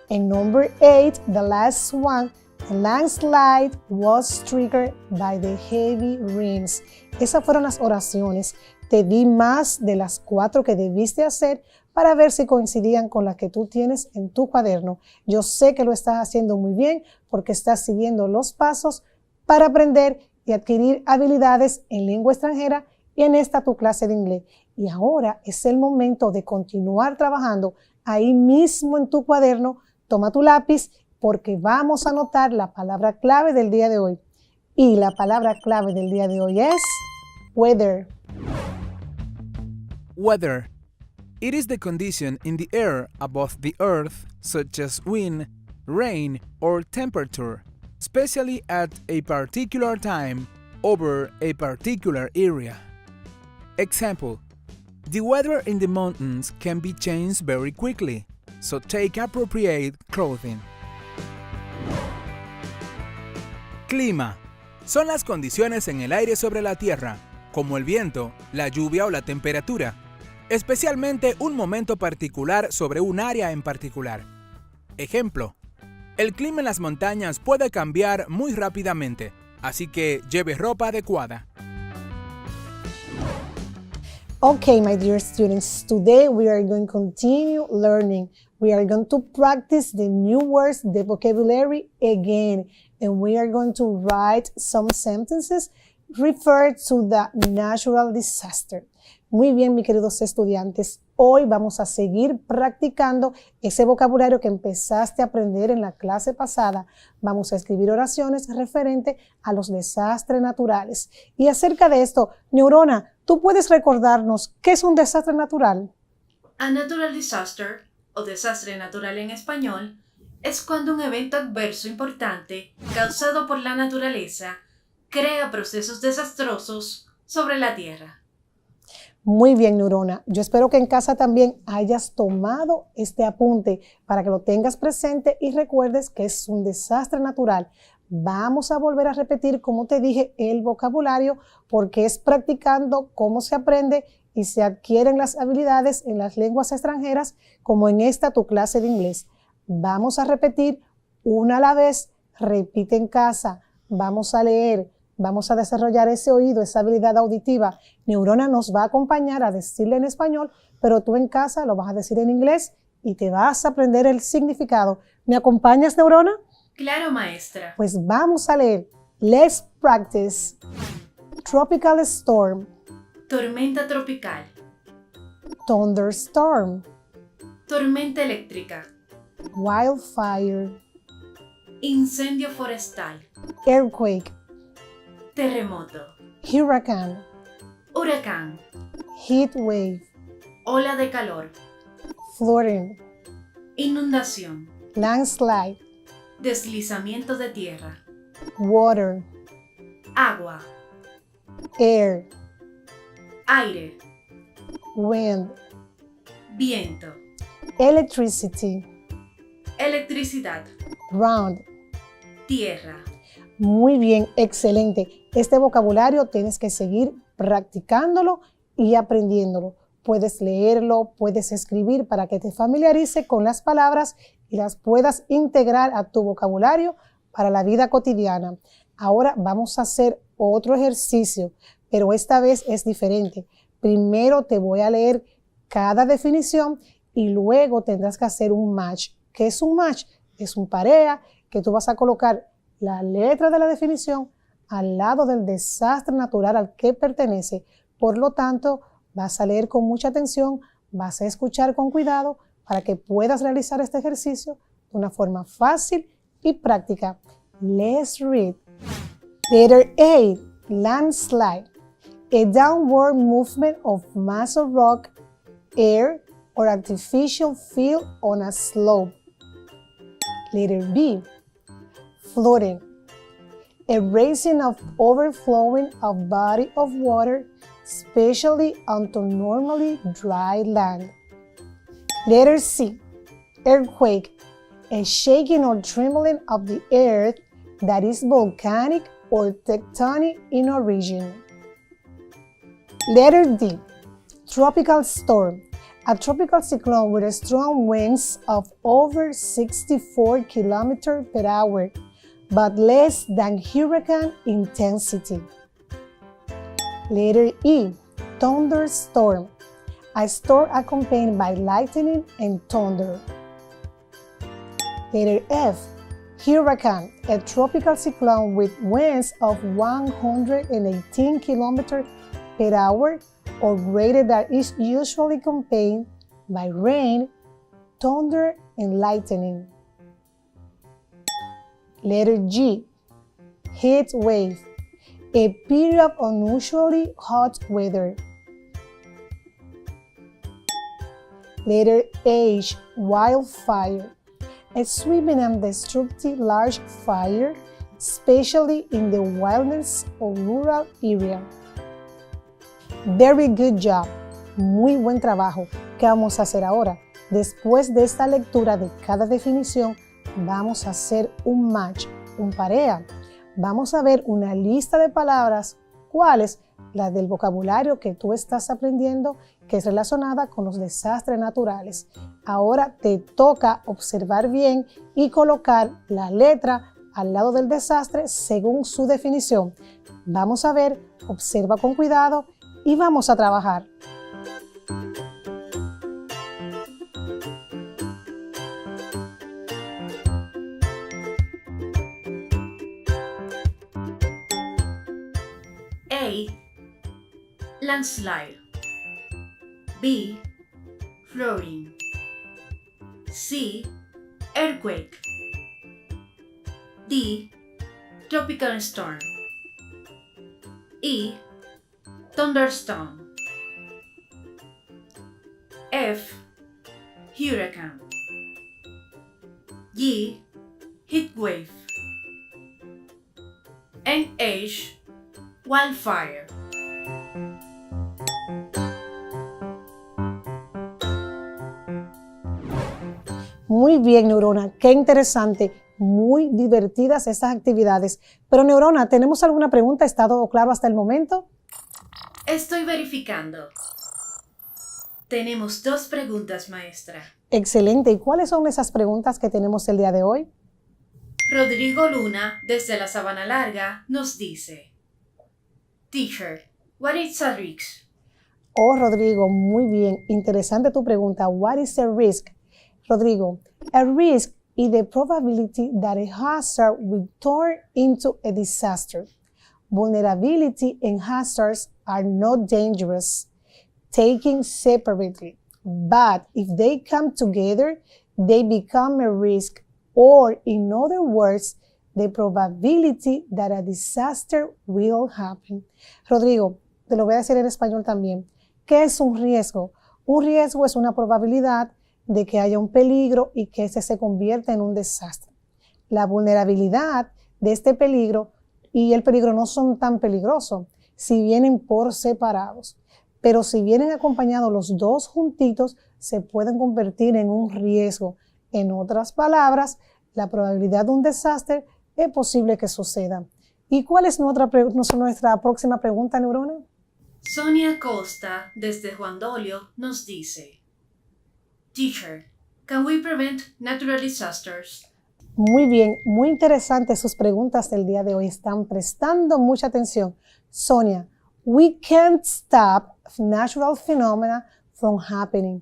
And number 8, the last one, the landslide was triggered by the heavy rains. Esas fueron las oraciones. Te di más de las 4 que debiste hacer para ver si coincidían con las que tú tienes en tu cuaderno. Yo sé que lo estás haciendo muy bien porque estás siguiendo los pasos para aprender y adquirir habilidades en lengua extranjera y en esta tu clase de inglés. Y ahora es el momento de continuar trabajando ahí mismo en tu cuaderno. Toma tu lápiz porque vamos a anotar la palabra clave del día de hoy. Y la palabra clave del día de hoy es weather. Weather. It is the condition in the air above the earth, such as wind, rain, or temperature, especially at a particular time over a particular area. Example: the weather in the mountains can be changed very quickly, so take appropriate clothing. Clima. Son las condiciones en el aire sobre la Tierra, como el viento, la lluvia o la temperatura, especialmente un momento particular sobre un área en particular. Ejemplo: el clima en las montañas puede cambiar muy rápidamente, así que lleve ropa adecuada. Okay, my dear students, today we are going to continue learning. We are going to practice the new words, the vocabulary again, and we are going to write some sentences referred to the natural disaster. Muy bien, mis queridos estudiantes, hoy vamos a seguir practicando ese vocabulario que empezaste a aprender en la clase pasada. Vamos a escribir oraciones referentes a los desastres naturales. Y acerca de esto, Neurona, ¿tú puedes recordarnos qué es un desastre natural? A natural disaster, o desastre natural en español, es cuando un evento adverso importante, causado por la naturaleza, crea procesos desastrosos sobre la Tierra. Muy bien, Neurona. Yo espero que en casa también hayas tomado este apunte para que lo tengas presente y recuerdes que es un desastre natural. Vamos a volver a repetir, como te dije, el vocabulario porque es practicando cómo se aprende y se adquieren las habilidades en las lenguas extranjeras como en esta tu clase de inglés. Vamos a repetir una a la vez, repite en casa, vamos a leer. Vamos a desarrollar ese oído, esa habilidad auditiva. Neurona nos va a acompañar a decirle en español, pero tú en casa lo vas a decir en inglés y te vas a aprender el significado. ¿Me acompañas, Neurona? Claro, maestra. Pues vamos a leer. Let's practice. Tropical storm. Tormenta tropical. Thunderstorm. Tormenta eléctrica. Wildfire. Incendio forestal. Earthquake. Terremoto. Hurricane. Huracán. Heat wave. Ola de calor. Flooding. Inundación. Landslide. Deslizamiento de tierra. Water. Agua. Air. Aire. Wind. Viento. Electricity. Electricidad. Ground. Tierra. Muy bien, excelente. Este vocabulario tienes que seguir practicándolo y aprendiéndolo. Puedes leerlo, puedes escribir para que te familiarice con las palabras y las puedas integrar a tu vocabulario para la vida cotidiana. Ahora vamos a hacer otro ejercicio, pero esta vez es diferente. Primero te voy a leer cada definición y luego tendrás que hacer un match. ¿Qué es un match? Es un pareja que tú vas a colocar la letra de la definición al lado del desastre natural al que pertenece. Por lo tanto, Vas a leer con mucha atención, vas a escuchar con cuidado para que puedas realizar este ejercicio de una forma fácil y práctica. Let's read. Letter A, landslide. A downward movement of mass of rock, air, or artificial field on a slope. Letter B, flooding. A raising of overflowing of body of water, especially onto normally dry land. Letter C, earthquake. A shaking or trembling of the earth that is volcanic or tectonic in origin. Letter D, tropical storm. A tropical cyclone with strong winds of over 64 km per hour, but less than hurricane intensity. Letter E, thunderstorm. A storm accompanied by lightning and thunder. Letter F, hurricane. A tropical cyclone with winds of 118 km per hour or greater that is usually accompanied by rain, thunder, and lightning. Letter G, heat wave. A period of unusually hot weather. Letter H, wildfire. A sweeping and destructive large fire, especially in the wilderness or rural area. Very good job. Muy buen trabajo. ¿Qué vamos a hacer ahora? Después de esta lectura de cada definición, vamos a hacer un match, un parea. Vamos a ver una lista de palabras, cuáles, las del vocabulario que tú estás aprendiendo, que es relacionada con los desastres naturales. Ahora te toca observar bien y colocar la letra al lado del desastre según su definición. Vamos a ver, observa con cuidado y vamos a trabajar. A, landslide. B, flooding. C, earthquake. D, tropical storm. E, thunderstorm. F, hurricane. G, heat wave. And H, wildfire. Muy bien, Neurona, qué interesante, muy divertidas estas actividades. Pero Neurona, ¿tenemos alguna pregunta? ¿Está todo claro hasta el momento? Estoy verificando. Tenemos 2 preguntas, maestra. Excelente, ¿y cuáles son esas preguntas que tenemos el día de hoy? Rodrigo Luna, desde la Sabana Larga, nos dice: Teacher, what is a risk? Oh, Rodrigo, muy bien, interesante tu pregunta. What is a risk? Rodrigo, a risk is the probability that a hazard will turn into a disaster. Vulnerability and hazards are not dangerous, taken separately, but if they come together, they become a risk, or in other words, the probability that a disaster will happen. Rodrigo, te lo voy a decir en español también. ¿Qué es un riesgo? Un riesgo es una probabilidad de que haya un peligro y que ese se convierta en un desastre. La vulnerabilidad de este peligro y el peligro no son tan peligrosos si vienen por separados, pero si vienen acompañados los dos juntitos, se pueden convertir en un riesgo. En otras palabras, la probabilidad de un desastre es posible que suceda. ¿Y cuál es nuestra próxima pregunta, Neurona? Sonia Costa, desde Juan Dolio, nos dice: Teacher, can we prevent natural disasters? Muy bien, muy interesantes sus preguntas del día de hoy. Están prestando mucha atención. Sonia, we can't stop natural phenomena from happening,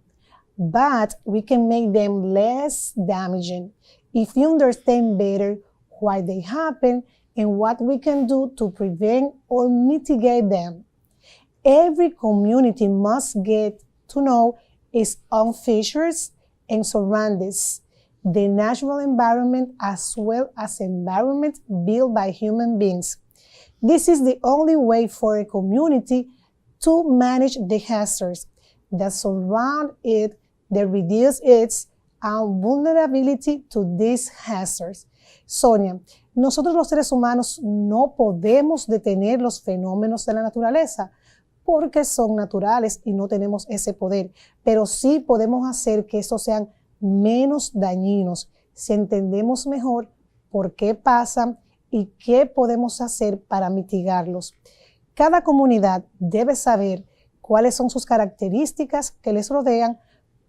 but we can make them less damaging if you understand better why they happen and what we can do to prevent or mitigate them. every community must get to know its own features and surroundings, the natural environment as well as environment built by human beings. This is the only way for a community to manage the hazards that surround it, that reduce its vulnerability to these hazards. Sonia, nosotros los seres humanos no podemos detener los fenómenos de la naturaleza porque son naturales y no tenemos ese poder, pero sí podemos hacer que estos sean menos dañinos si entendemos mejor por qué pasan y qué podemos hacer para mitigarlos. Cada comunidad debe saber cuáles son sus características que les rodean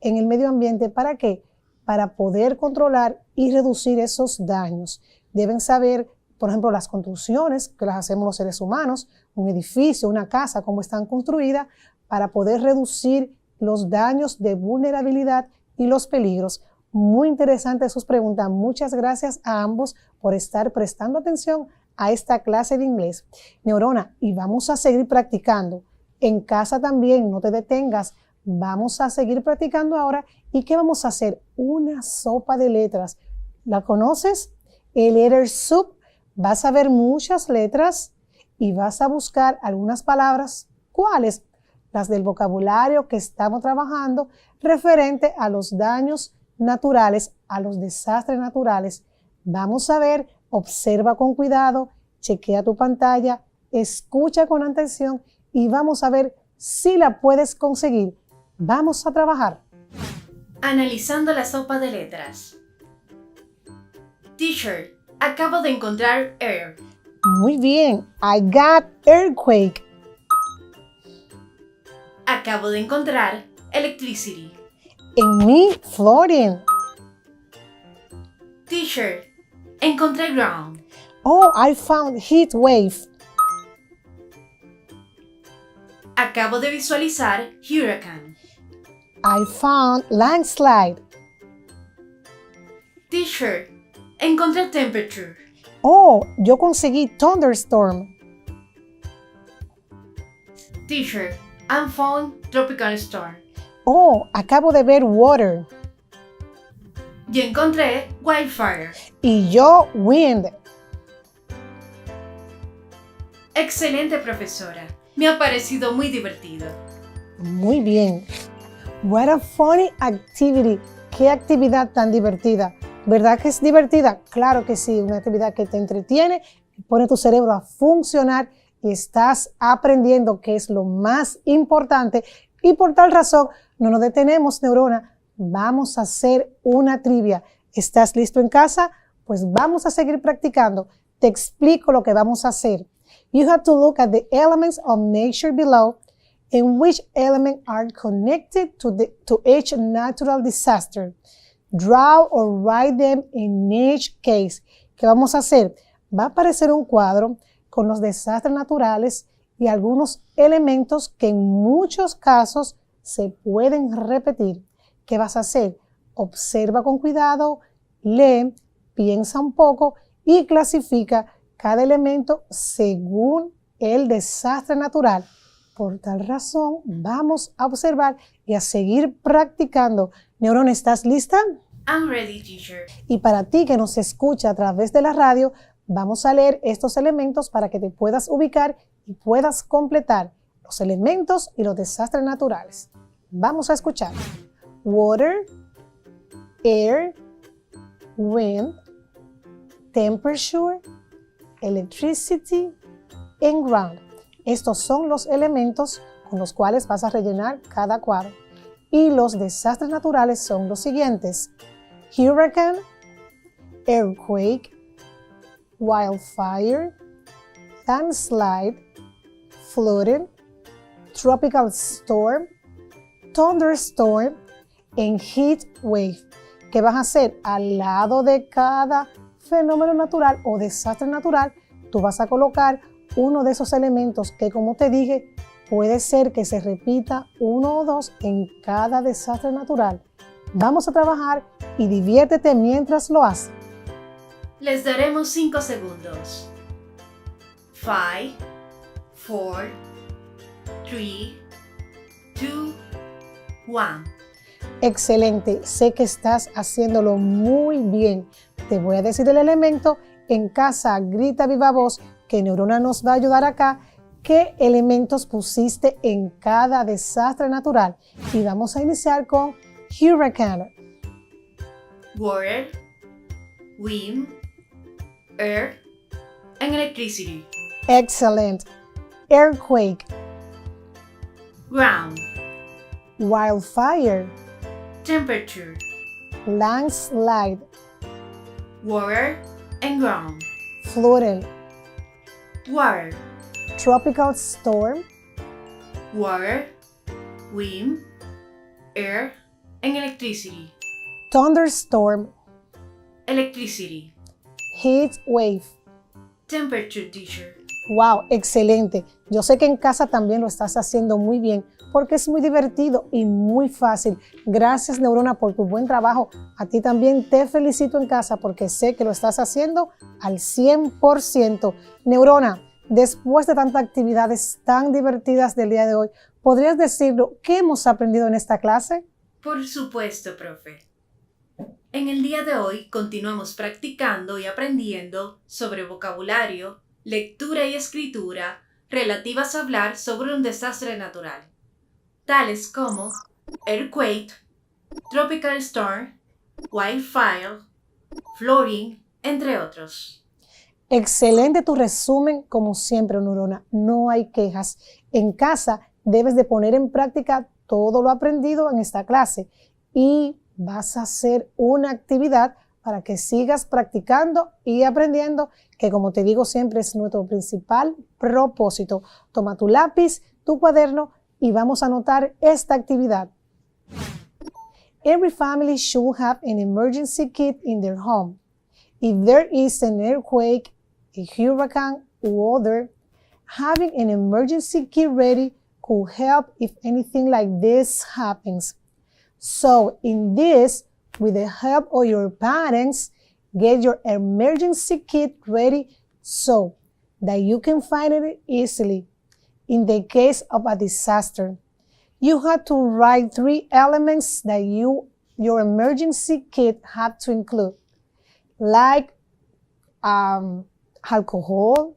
en el medio ambiente. ¿Para qué? Para poder controlar y reducir esos daños. Deben saber, por ejemplo, las construcciones que las hacemos los seres humanos, un edificio, una casa, cómo están construidas, para poder reducir los daños de vulnerabilidad y los peligros. Muy interesantes sus preguntas. Muchas gracias a ambos por estar prestando atención a esta clase de inglés. Neurona, y vamos a seguir practicando. En casa también, no te detengas. Vamos a seguir practicando ahora. ¿Y qué vamos a hacer? Una sopa de letras. ¿La conoces? El letter soup. Vas a ver muchas letras y vas a buscar algunas palabras. ¿Cuáles? Las del vocabulario que estamos trabajando referente a los daños naturales, a los desastres naturales. Vamos a ver, observa con cuidado, chequea tu pantalla, escucha con atención y vamos a ver si la puedes conseguir. Vamos a trabajar. Analizando la sopa de letras. Teacher, acabo de encontrar air. Muy bien, I got earthquake. Acabo de encontrar electricity. En mí, flooding. Teacher, encontré ground. Oh, I found heat wave. Acabo de visualizar hurricane. I found landslide. Teacher, encontré temperature. Oh, yo conseguí thunderstorm. Teacher, I found tropical storm. Oh, acabo de ver water. Yo encontré wildfire. Y yo wind. Excelente, profesora. Me ha parecido muy divertido. Muy bien. What a funny activity. Qué actividad tan divertida. ¿Verdad que es divertida? Claro que sí, una actividad que te entretiene, pone tu cerebro a funcionar y estás aprendiendo qué es lo más importante. Y por tal razón, no nos detenemos, neurona. Vamos a hacer una trivia. ¿Estás listo en casa? Pues vamos a seguir practicando. Te explico lo que vamos a hacer. You have to look at the elements of nature below and which elements are connected to each natural disaster. Draw or write them in each case. ¿Qué vamos a hacer? Va a aparecer un cuadro con los desastres naturales y algunos elementos que en muchos casos se pueden repetir. ¿Qué vas a hacer? Observa con cuidado, lee, piensa un poco y clasifica cada elemento según el desastre natural. Por tal razón, vamos a observar y a seguir practicando. Neurona, ¿estás lista? I'm ready, teacher. Y para ti que nos escucha a través de la radio, vamos a leer estos elementos para que te puedas ubicar y puedas completar los elementos y los desastres naturales. Vamos a escuchar. Water, air, wind, temperature, electricity, and ground. Estos son los elementos con los cuales vas a rellenar cada cuadro. Y los desastres naturales son los siguientes: hurricane, earthquake, wildfire, landslide, flooding, tropical storm, thunderstorm, and heat wave. ¿Qué vas a hacer? Al lado de cada fenómeno natural o desastre natural, tú vas a colocar uno de esos elementos que, como te dije, puede ser que se repita uno o dos en cada desastre natural. Vamos a trabajar y diviértete mientras lo haces. Les daremos 5 segundos. 5, 4, 3, 2, 1. Excelente, sé que estás haciéndolo muy bien. Te voy a decir el elemento en casa, grita a viva voz, que Neurona nos va a ayudar acá, qué elementos pusiste en cada desastre natural. Y vamos a iniciar con hurricane. Water, wind, air, and electricity. Excellent. Earthquake, Ground, wildfire, temperature, landslide, water and ground. flooding, Water, tropical storm, water, wind, air, and electricity. thunderstorm, Electricity, heat wave. temperature, teacher. Wow, excelente. Yo sé que en casa también lo estás haciendo muy bien porque es muy divertido y muy fácil. Gracias, Neurona, por tu buen trabajo. A ti también te felicito en casa porque sé que lo estás haciendo al 100%. Neurona, después de tantas actividades tan divertidas del día de hoy, ¿podrías decirlo qué hemos aprendido en esta clase? Por supuesto, profe. En el día de hoy continuamos practicando y aprendiendo sobre vocabulario, lectura y escritura relativas a hablar sobre un desastre natural, tales como earthquake, tropical storm, wildfire, flooding, entre otros. Excelente tu resumen, como siempre, Neurona. No hay quejas. En casa debes de poner en práctica todo lo aprendido en esta clase y vas a hacer una actividad para que sigas practicando y aprendiendo, que como te digo siempre es nuestro principal propósito. Toma tu lápiz, tu cuaderno y vamos a anotar esta actividad. Every family should have an emergency kit in their home. If there is an earthquake, a hurricane, or other, having an emergency kit ready could help if anything like this happens. So in this, with the help of your parents, get your emergency kit ready so that you can find it easily in the case of a disaster. You have to write 3 elements that your emergency kit have to include, like alcohol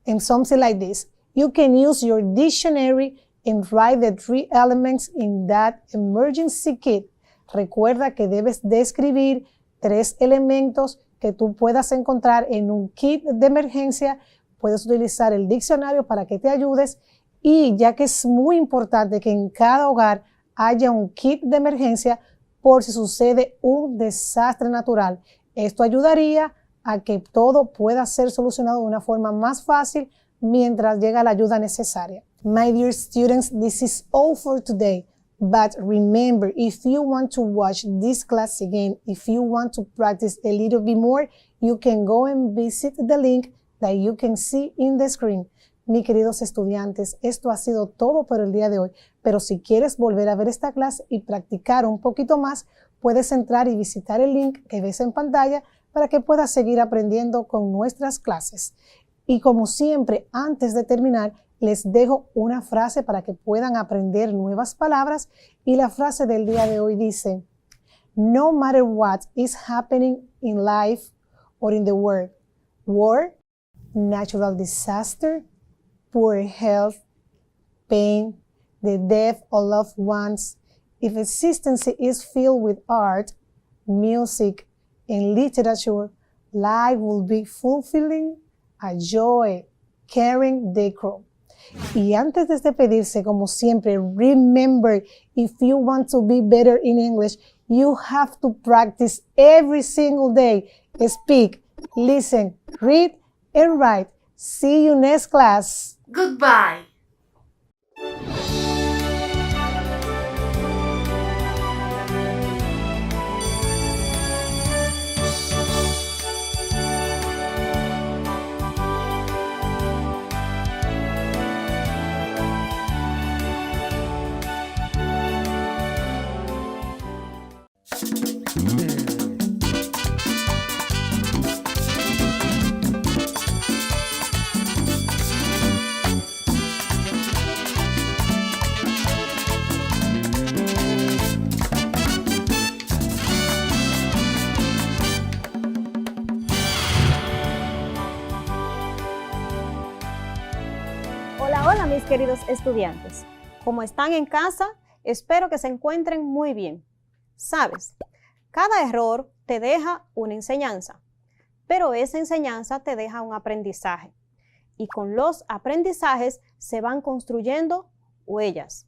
and something like this. You can use your dictionary and write the 3 elements in that emergency kit. Recuerda que debes de escribir 3 elementos que tú puedas encontrar en un kit de emergencia. Puedes utilizar el diccionario para que te ayudes y ya que es muy importante que en cada hogar haya un kit de emergencia por si sucede un desastre natural. Esto ayudaría a que todo pueda ser solucionado de una forma más fácil mientras llega la ayuda necesaria. My dear students, this is all for today. But remember, if you want to watch this class again, if you want to practice a little bit more, you can go and visit the link that you can see in the screen. Mis queridos estudiantes, esto ha sido todo por el día de hoy, pero si quieres volver a ver esta clase y practicar un poquito más, puedes entrar y visitar el link que ves en pantalla para que puedas seguir aprendiendo con nuestras clases. Y como siempre, antes de terminar, les dejo una frase para que puedan aprender nuevas palabras y la frase del día de hoy dice: No matter what is happening in life or in the world, war, natural disaster, poor health, pain, the death of loved ones, if existence is filled with art, music, and literature, life will be fulfilling, a joy, caring, decor. Y antes de despedirse, como siempre, remember, if you want to be better in English, you have to practice every single day. Speak, listen, read, and write. See you next class. Goodbye. Hola, hola mis queridos estudiantes. Como están en casa, espero que se encuentren muy bien. Sabes, cada error te deja una enseñanza, pero esa enseñanza te deja un aprendizaje. Y con los aprendizajes se van construyendo huellas.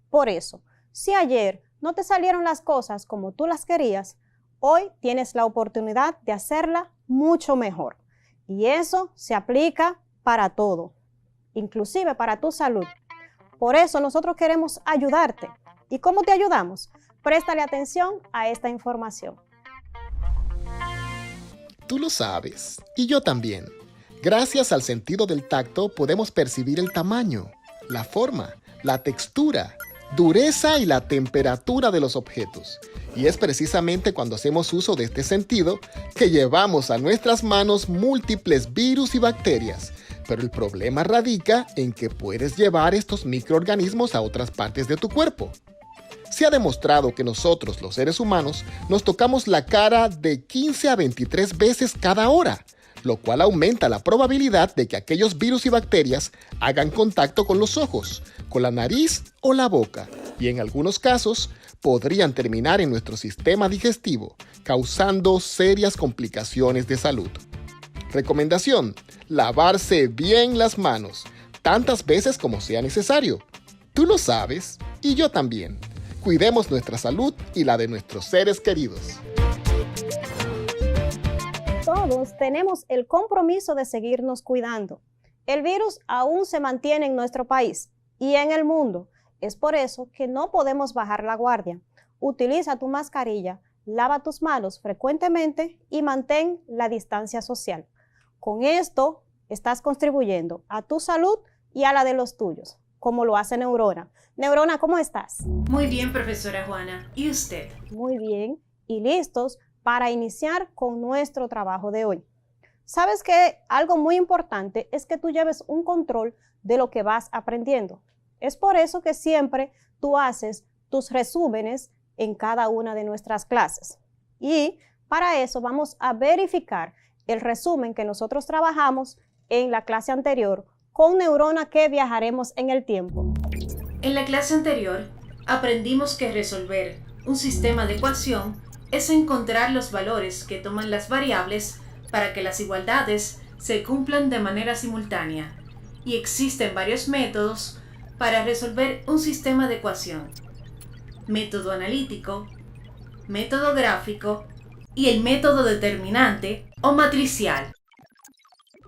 Por eso, si ayer no te salieron las cosas como tú las querías, hoy tienes la oportunidad de hacerla mucho mejor. Y eso se aplica para todo, inclusive para tu salud. Por eso nosotros queremos ayudarte. ¿Y cómo te ayudamos? Préstale atención a esta información. Tú lo sabes, y yo también. Gracias al sentido del tacto podemos percibir el tamaño, la forma, la textura, dureza y la temperatura de los objetos. Y es precisamente cuando hacemos uso de este sentido que llevamos a nuestras manos múltiples virus y bacterias. Pero el problema radica en que puedes llevar estos microorganismos a otras partes de tu cuerpo. Se ha demostrado que nosotros, los seres humanos, nos tocamos la cara de 15 a 23 veces cada hora, lo cual aumenta la probabilidad de que aquellos virus y bacterias hagan contacto con los ojos, con la nariz o la boca, y en algunos casos podrían terminar en nuestro sistema digestivo, causando serias complicaciones de salud. Recomendación: lavarse bien las manos, tantas veces como sea necesario. Tú lo sabes, y yo también. Cuidemos nuestra salud y la de nuestros seres queridos. Todos tenemos el compromiso de seguirnos cuidando. El virus aún se mantiene en nuestro país y en el mundo. Es por eso que no podemos bajar la guardia. Utiliza tu mascarilla, lava tus manos frecuentemente y mantén la distancia social. Con esto estás contribuyendo a tu salud y a la de los tuyos, como lo hace Neurona. Neurona, ¿cómo estás? Muy bien, profesora Juana. ¿Y usted? Muy bien y listos para iniciar con nuestro trabajo de hoy. Sabes que algo muy importante es que tú lleves un control de lo que vas aprendiendo. Es por eso que siempre tú haces tus resúmenes en cada una de nuestras clases. Y para eso vamos a verificar el resumen que nosotros trabajamos en la clase anterior con Neurona, que viajaremos en el tiempo. En la clase anterior aprendimos que resolver un sistema de ecuación es encontrar los valores que toman las variables para que las igualdades se cumplan de manera simultánea, y existen varios métodos para resolver un sistema de ecuación: método analítico, método gráfico y el método determinante o matricial.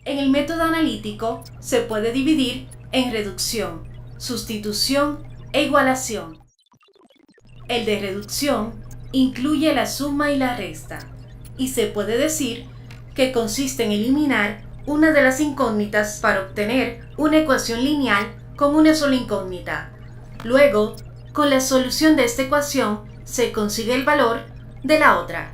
En el método analítico se puede dividir en reducción, sustitución e igualación. El de reducción incluye la suma y la resta, y se puede decir que consiste en eliminar una de las incógnitas para obtener una ecuación lineal con una sola incógnita. Luego, con la solución de esta ecuación se consigue el valor de la otra.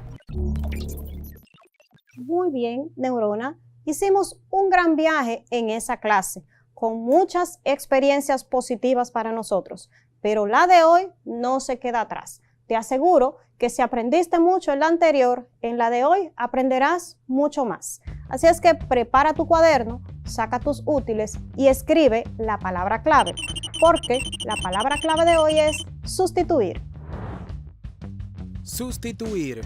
Muy bien, Neurona. Hicimos un gran viaje en esa clase, con muchas experiencias positivas para nosotros, pero la de hoy no se queda atrás. Te aseguro que si aprendiste mucho en la anterior, en la de hoy aprenderás mucho más. Así es que prepara tu cuaderno, saca tus útiles y escribe la palabra clave, porque la palabra clave de hoy es sustituir. Sustituir.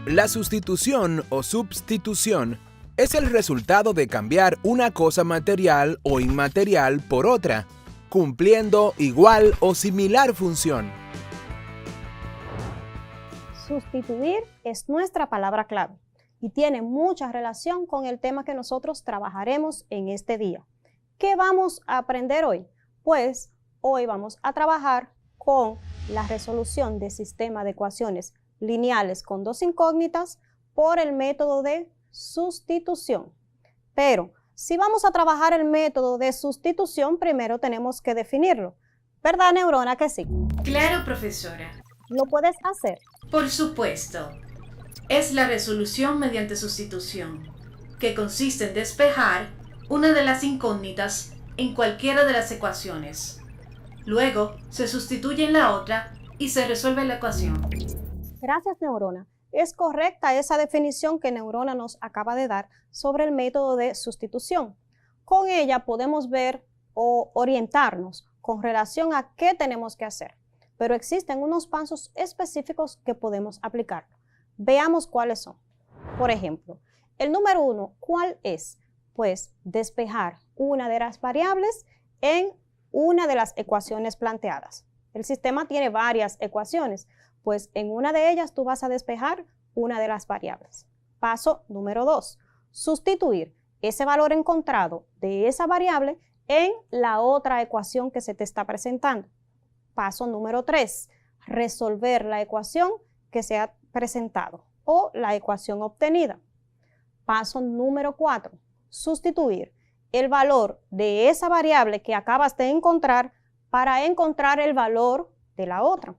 La sustitución o substitución es el resultado de cambiar una cosa material o inmaterial por otra, cumpliendo igual o similar función. Sustituir es nuestra palabra clave y tiene mucha relación con el tema que nosotros trabajaremos en este día. ¿Qué vamos a aprender hoy? Pues hoy vamos a trabajar con la resolución de sistema de ecuaciones lineales con dos incógnitas por el método de sustitución. Pero si vamos a trabajar el método de sustitución, primero tenemos que definirlo. ¿Verdad, Neurona, que sí? Claro, profesora. ¿Lo puedes hacer? Por supuesto. Es la resolución mediante sustitución, que consiste en despejar una de las incógnitas en cualquiera de las ecuaciones. Luego se sustituye en la otra y se resuelve la ecuación. Gracias, Neurona. Es correcta esa definición que Neurona nos acaba de dar sobre el método de sustitución. Con ella podemos ver o orientarnos con relación a qué tenemos que hacer. Pero existen unos pasos específicos que podemos aplicar. Veamos cuáles son. Por ejemplo, el número 1, ¿cuál es? Pues despejar una de las variables en una de las ecuaciones planteadas. El sistema tiene varias ecuaciones, pues en una de ellas tú vas a despejar una de las variables. Paso número 2, sustituir ese valor encontrado de esa variable en la otra ecuación que se te está presentando. Paso número 3, resolver la ecuación que se ha presentado o la ecuación obtenida. Paso número 4, sustituir el valor de esa variable que acabas de encontrar para encontrar el valor de la otra.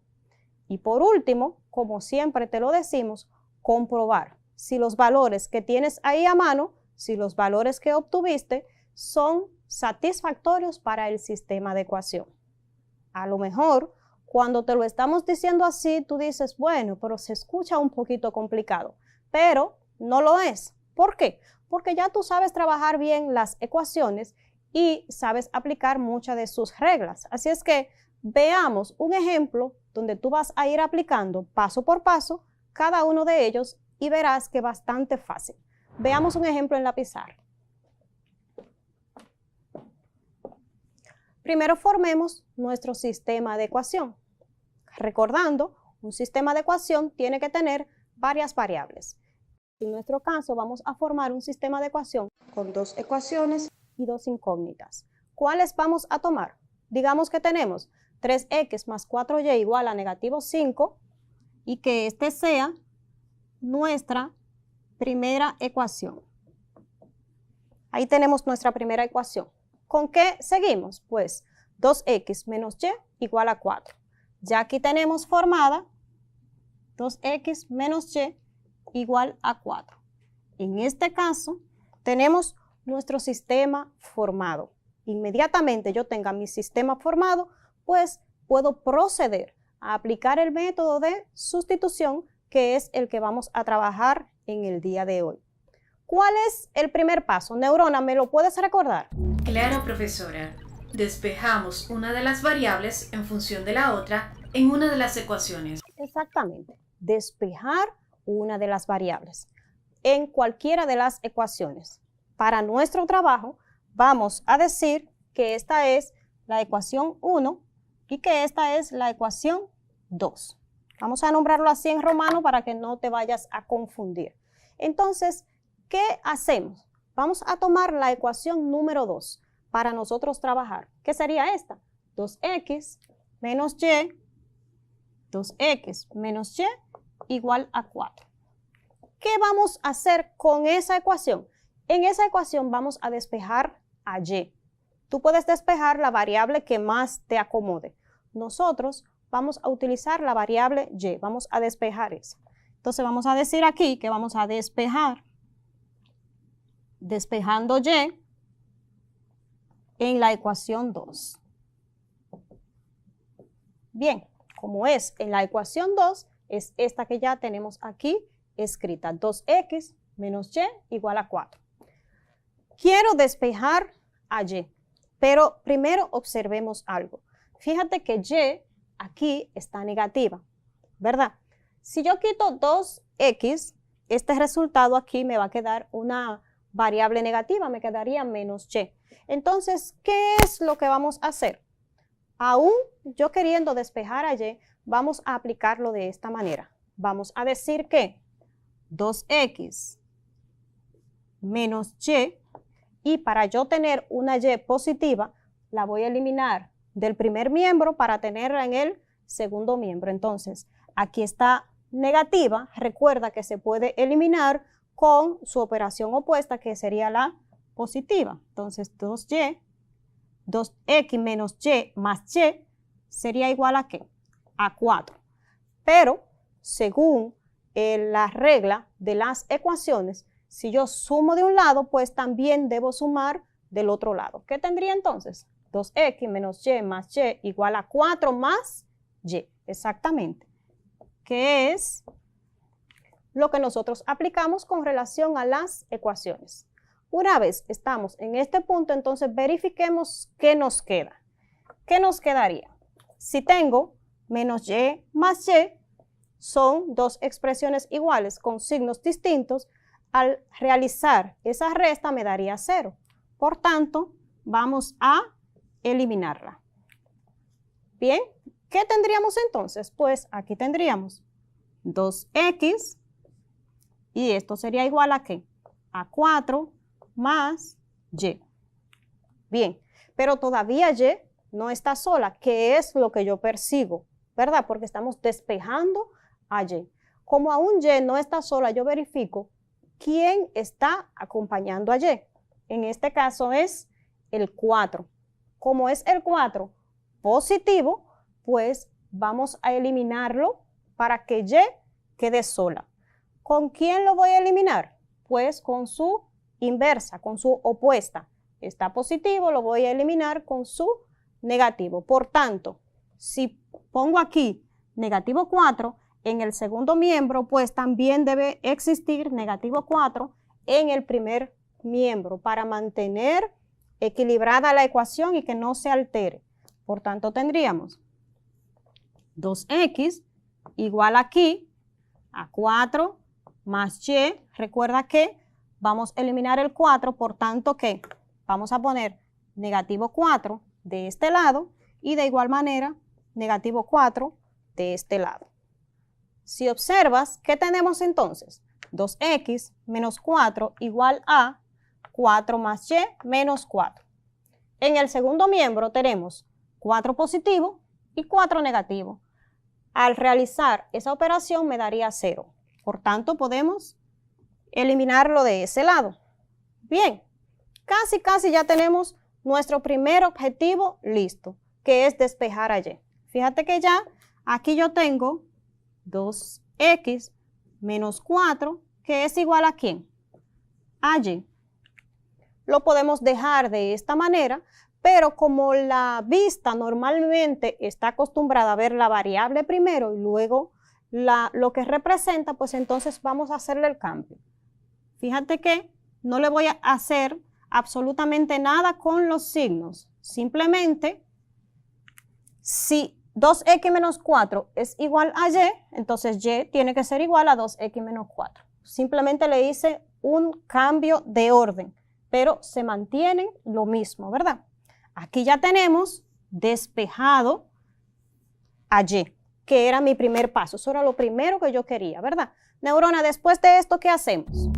Y por último, como siempre te lo decimos, comprobar si los valores que tienes ahí a mano, si los valores que obtuviste son satisfactorios para el sistema de ecuación. A lo mejor, cuando te lo estamos diciendo así, tú dices, bueno, pero se escucha un poquito complicado, pero no lo es. ¿Por qué? Porque ya tú sabes trabajar bien las ecuaciones y sabes aplicar muchas de sus reglas. Así es que veamos un ejemplo donde tú vas a ir aplicando paso por paso cada uno de ellos y verás que es bastante fácil. Veamos un ejemplo en la pizarra. Primero formemos nuestro sistema de ecuación. Recordando, un sistema de ecuación tiene que tener varias variables. En nuestro caso vamos a formar un sistema de ecuación con 2 ecuaciones y 2 incógnitas. ¿Cuáles vamos a tomar? Digamos que tenemos 3x más 4y igual a negativo 5 y que este sea nuestra primera ecuación. Ahí tenemos nuestra primera ecuación. ¿Con qué seguimos? Pues 2x menos y igual a 4. Ya aquí tenemos formada 2x menos y igual a 4. En este caso, tenemos nuestro sistema formado. Inmediatamente yo tenga mi sistema formado, pues puedo proceder a aplicar el método de sustitución, que es el que vamos a trabajar en el día de hoy. ¿Cuál es el primer paso? Neurona, ¿me lo puedes recordar? Claro, profesora. Despejamos una de las variables en función de la otra en una de las ecuaciones. Exactamente. Despejar una de las variables en cualquiera de las ecuaciones. Para nuestro trabajo, vamos a decir que esta es la ecuación 1 y que esta es la ecuación 2. Vamos a nombrarlo así en romano para que no te vayas a confundir. Entonces, ¿qué hacemos? Vamos a tomar la ecuación número 2 para nosotros trabajar. ¿Qué sería esta? 2x menos y, 2x menos y igual a 4. ¿Qué vamos a hacer con esa ecuación? En esa ecuación vamos a despejar a y. Tú puedes despejar la variable que más te acomode. Nosotros vamos a utilizar la variable y, vamos a despejar esa. Entonces vamos a decir aquí que vamos a despejar, despejando y en la ecuación 2. Bien, como es en la ecuación 2, es esta que ya tenemos aquí escrita, 2x menos y igual a 4. Quiero despejar a y, pero primero observemos algo. Fíjate que y aquí está negativa, ¿verdad? Si yo quito 2x, este resultado aquí me va a quedar una variable negativa, me quedaría menos y. Entonces, ¿qué es lo que vamos a hacer? Aún yo queriendo despejar a y, vamos a aplicarlo de esta manera. Vamos a decir que 2x menos y para yo tener una y positiva, la voy a eliminar del primer miembro para tenerla en el segundo miembro. Entonces, aquí está negativa. Recuerda que se puede eliminar con su operación opuesta, que sería la positiva. Entonces, 2x menos y más y sería igual a ¿qué? A 4. Pero, según la regla de las ecuaciones, si yo sumo de un lado, pues también debo sumar del otro lado. ¿Qué tendría entonces? 2x menos y más y igual a 4 más y. Exactamente. ¿Qué es lo que nosotros aplicamos con relación a las ecuaciones? Una vez estamos en este punto, entonces verifiquemos qué nos queda. ¿Qué nos quedaría? Si tengo menos y más y, son dos expresiones iguales con signos distintos. Al realizar esa resta me daría 0. Por tanto, vamos a eliminarla. Bien, ¿qué tendríamos entonces? Pues aquí tendríamos 2x y esto sería igual a ¿qué? A 4 más y. Bien, pero todavía y no está sola, que es lo que yo persigo, ¿verdad? Porque estamos despejando a y. Como aún y no está sola, yo verifico quién está acompañando a y. En este caso es el 4. Como es el 4 positivo, pues vamos a eliminarlo para que y quede sola. ¿Con quién lo voy a eliminar? Pues con su inversa, con su opuesta. Está positivo, lo voy a eliminar con su negativo. Por tanto, si pongo aquí negativo 4, en el segundo miembro, pues también debe existir negativo 4 en el primer miembro para mantener equilibrada la ecuación y que no se altere. Por tanto, tendríamos 2x igual aquí a 4 más y. Recuerda que vamos a eliminar el 4, por tanto que vamos a poner negativo 4 de este lado y de igual manera negativo 4 de este lado. Si observas, ¿qué tenemos entonces? 2x menos 4 igual a 4 más y menos 4. En el segundo miembro tenemos 4 positivo y 4 negativo. Al realizar esa operación me daría 0. Por tanto, podemos eliminarlo de ese lado. Bien, casi ya tenemos nuestro primer objetivo listo, que es despejar a y. Fíjate que ya aquí yo tengo 2x menos 4, que es igual a ¿quién? A y. Lo podemos dejar de esta manera, pero como la vista normalmente está acostumbrada a ver la variable primero y luego lo que representa, pues entonces vamos a hacerle el cambio. Fíjate que no le voy a hacer absolutamente nada con los signos. Simplemente, si 2x menos 4 es igual a y, entonces y tiene que ser igual a 2x menos 4. Simplemente le hice un cambio de orden, pero se mantienen lo mismo, ¿verdad? Aquí ya tenemos despejado a y, que era mi primer paso. Eso era lo primero que yo quería, ¿verdad? Neurona, después de esto, ¿qué hacemos?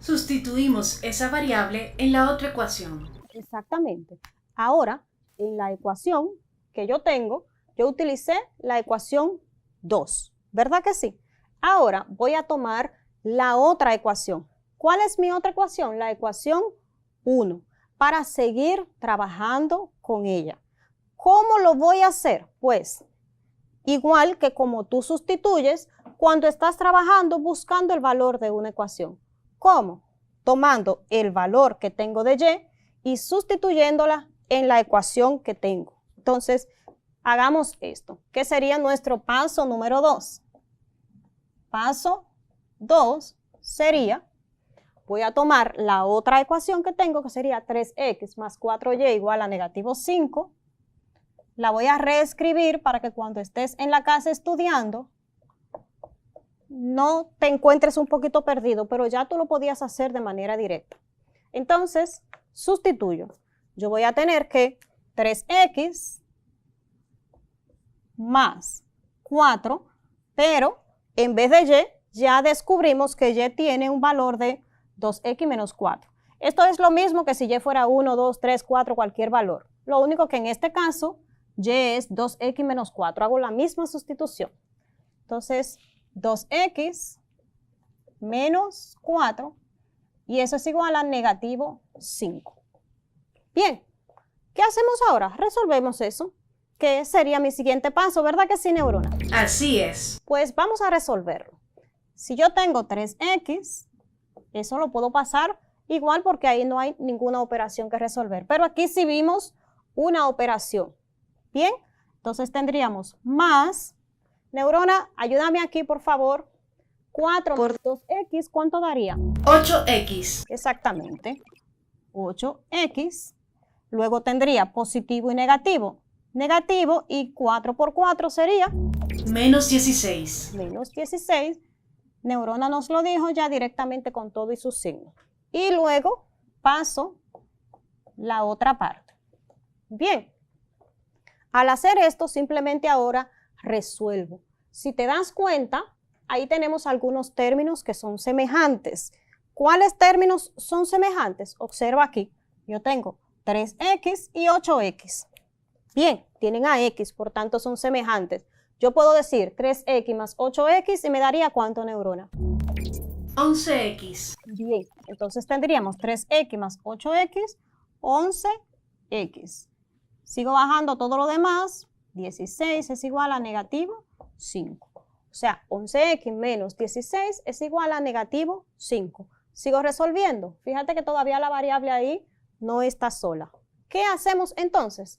Sustituimos esa variable en la otra ecuación. Exactamente. Ahora, en la ecuación que yo tengo, yo utilicé la ecuación 2, ¿verdad que sí? Ahora voy a tomar la otra ecuación. ¿Cuál es mi otra ecuación? La ecuación 1, para seguir trabajando con ella. ¿Cómo lo voy a hacer? Pues, igual que como tú sustituyes cuando estás trabajando buscando el valor de una ecuación. ¿Cómo? Tomando el valor que tengo de y y sustituyéndola en la ecuación que tengo. Entonces, hagamos esto, que sería nuestro paso número 2. Paso 2 sería, voy a tomar la otra ecuación que tengo, que sería 3x más 4y igual a negativo 5. La voy a reescribir para que cuando estés en la casa estudiando, no te encuentres un poquito perdido, pero ya tú lo podías hacer de manera directa. Entonces, sustituyo. Yo voy a tener que 3x más 4, pero en vez de y, ya descubrimos que y tiene un valor de 2x menos 4. Esto es lo mismo que si y fuera 1, 2, 3, 4, cualquier valor. Lo único que en este caso, y es 2x menos 4. Hago la misma sustitución. Entonces, 2x menos 4, y eso es igual a negativo 5. Bien, ¿qué hacemos ahora? Resolvemos eso, que sería mi siguiente paso, ¿verdad que sí, Neurona? Así es. Pues vamos a resolverlo. Si yo tengo 3x, eso lo puedo pasar igual porque ahí no hay ninguna operación que resolver. Pero aquí sí vimos una operación. Bien, entonces tendríamos más. Neurona, ayúdame aquí, por favor, 4 por 2x, ¿cuánto daría? 8x. Exactamente. 8x. Luego tendría positivo y negativo. Negativo y 4 por 4 sería Menos 16. menos 16. Neurona nos lo dijo ya directamente con todo y su signo. Y luego paso la otra parte. Bien. Al hacer esto, simplemente ahora resuelvo. Si te das cuenta, ahí tenemos algunos términos que son semejantes. ¿Cuáles términos son semejantes? Observa aquí. Yo tengo 3x y 8x. Bien, tienen a x, por tanto son semejantes. Yo puedo decir 3x más 8x y me daría ¿cuánto, Neurona? 11x. Bien, entonces tendríamos 3x más 8x, 11x. Sigo bajando todo lo demás. 16 es igual a negativo 5. O sea, 11x menos 16 es igual a negativo 5. Sigo resolviendo. Fíjate que todavía la variable ahí no está sola. ¿Qué hacemos entonces?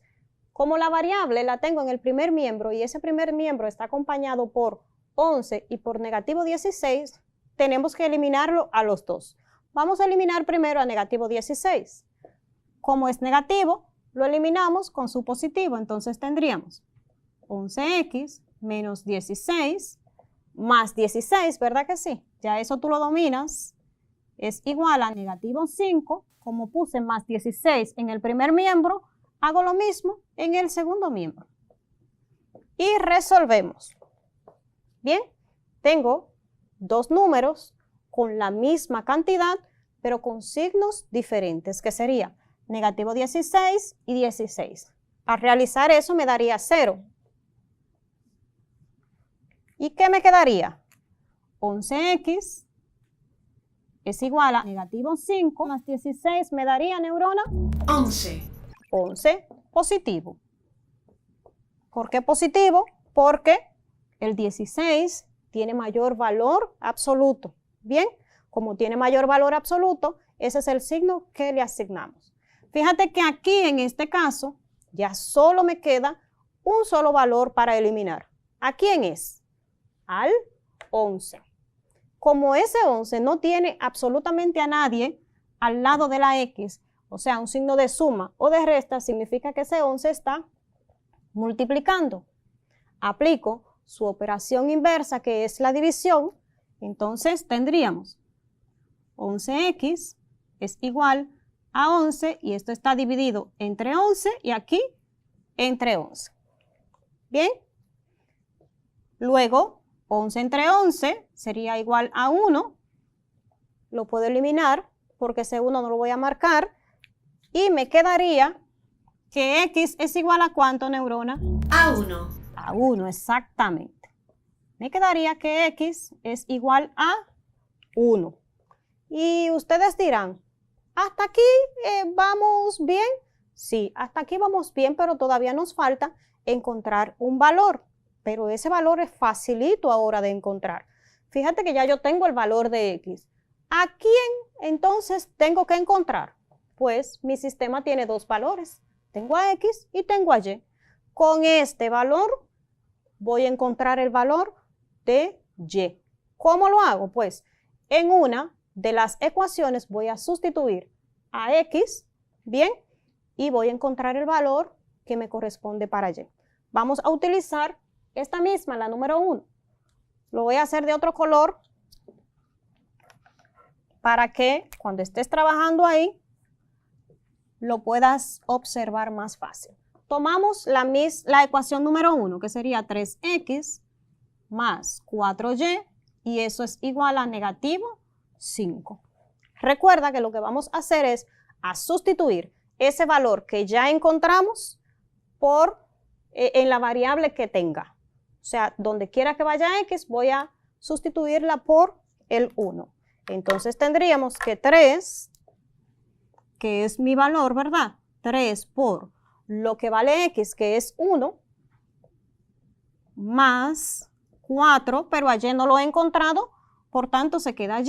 Como la variable la tengo en el primer miembro y ese primer miembro está acompañado por 11 y por negativo 16, tenemos que eliminarlo a los dos. Vamos a eliminar primero a negativo 16. Como es negativo, lo eliminamos con su positivo. Entonces tendríamos 11x menos 16 más 16, ¿verdad que sí? Ya eso tú lo dominas. Es igual a negativo 5. Como puse más 16 en el primer miembro, hago lo mismo en el segundo miembro. Y resolvemos. Bien, tengo dos números con la misma cantidad, pero con signos diferentes, que sería negativo 16 y 16. Al realizar eso me daría 0. ¿Y qué me quedaría? 11x es igual a negativo 5 más 16 me daría, Neurona, 11. 11 positivo. ¿Por qué positivo? Porque el 16 tiene mayor valor absoluto. Bien, como tiene mayor valor absoluto, ese es el signo que le asignamos. Fíjate que aquí en este caso ya solo me queda un solo valor para eliminar. ¿A quién es? Al 11. Como ese 11 no tiene absolutamente a nadie al lado de la X, o sea, un signo de suma o de resta, significa que ese 11 está multiplicando. Aplico su operación inversa, que es la división. Entonces tendríamos 11x es igual a 11 y esto está dividido entre 11 y aquí entre 11. Bien. Luego 11 entre 11 sería igual a 1. Lo puedo eliminar porque ese 1 no lo voy a marcar. Y me quedaría que x es igual a ¿cuánto, Neurona? A 1. A 1, exactamente. Me quedaría que x es igual a 1. Y ustedes dirán, ¿hasta aquí vamos bien? Sí, hasta aquí vamos bien, pero todavía nos falta encontrar un valor. Pero ese valor es facilito ahora de encontrar. Fíjate que ya yo tengo el valor de x. ¿A quién entonces tengo que encontrar? Pues mi sistema tiene dos valores. Tengo a x y tengo a y. Con este valor voy a encontrar el valor de y. ¿Cómo lo hago? Pues en una de las ecuaciones voy a sustituir a x, bien, y voy a encontrar el valor que me corresponde para y. Vamos a utilizar esta misma, la número 1. Lo voy a hacer de otro color para que cuando estés trabajando ahí lo puedas observar más fácil. Tomamos la ecuación número 1, que sería 3x más 4y, y eso es igual a negativo 5. Recuerda que lo que vamos a hacer es a sustituir ese valor que ya encontramos en la variable que tenga. O sea, donde quiera que vaya x, voy a sustituirla por el 1. Entonces tendríamos que 3, que es mi valor, ¿verdad? 3 por lo que vale x, que es 1, más 4, pero y no lo he encontrado, por tanto se queda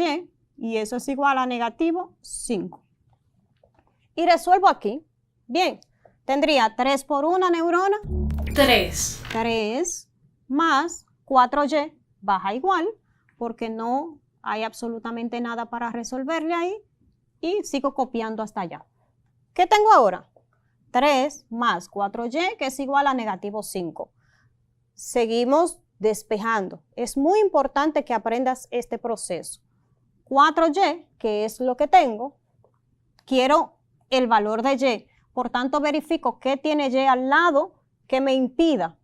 y eso es igual a negativo 5. Y resuelvo aquí. Bien, tendría 3 por 1, Neurona. 3. 3 más 4y baja igual. porque no hay absolutamente nada para resolverle ahí y sigo copiando hasta allá. ¿Qué tengo ahora? 3 más 4y, que es igual a negativo 5. Seguimos despejando. Es muy importante que aprendas este proceso. 4y, que es lo que tengo, quiero el valor de y. Por tanto, verifico qué tiene y al lado que me impida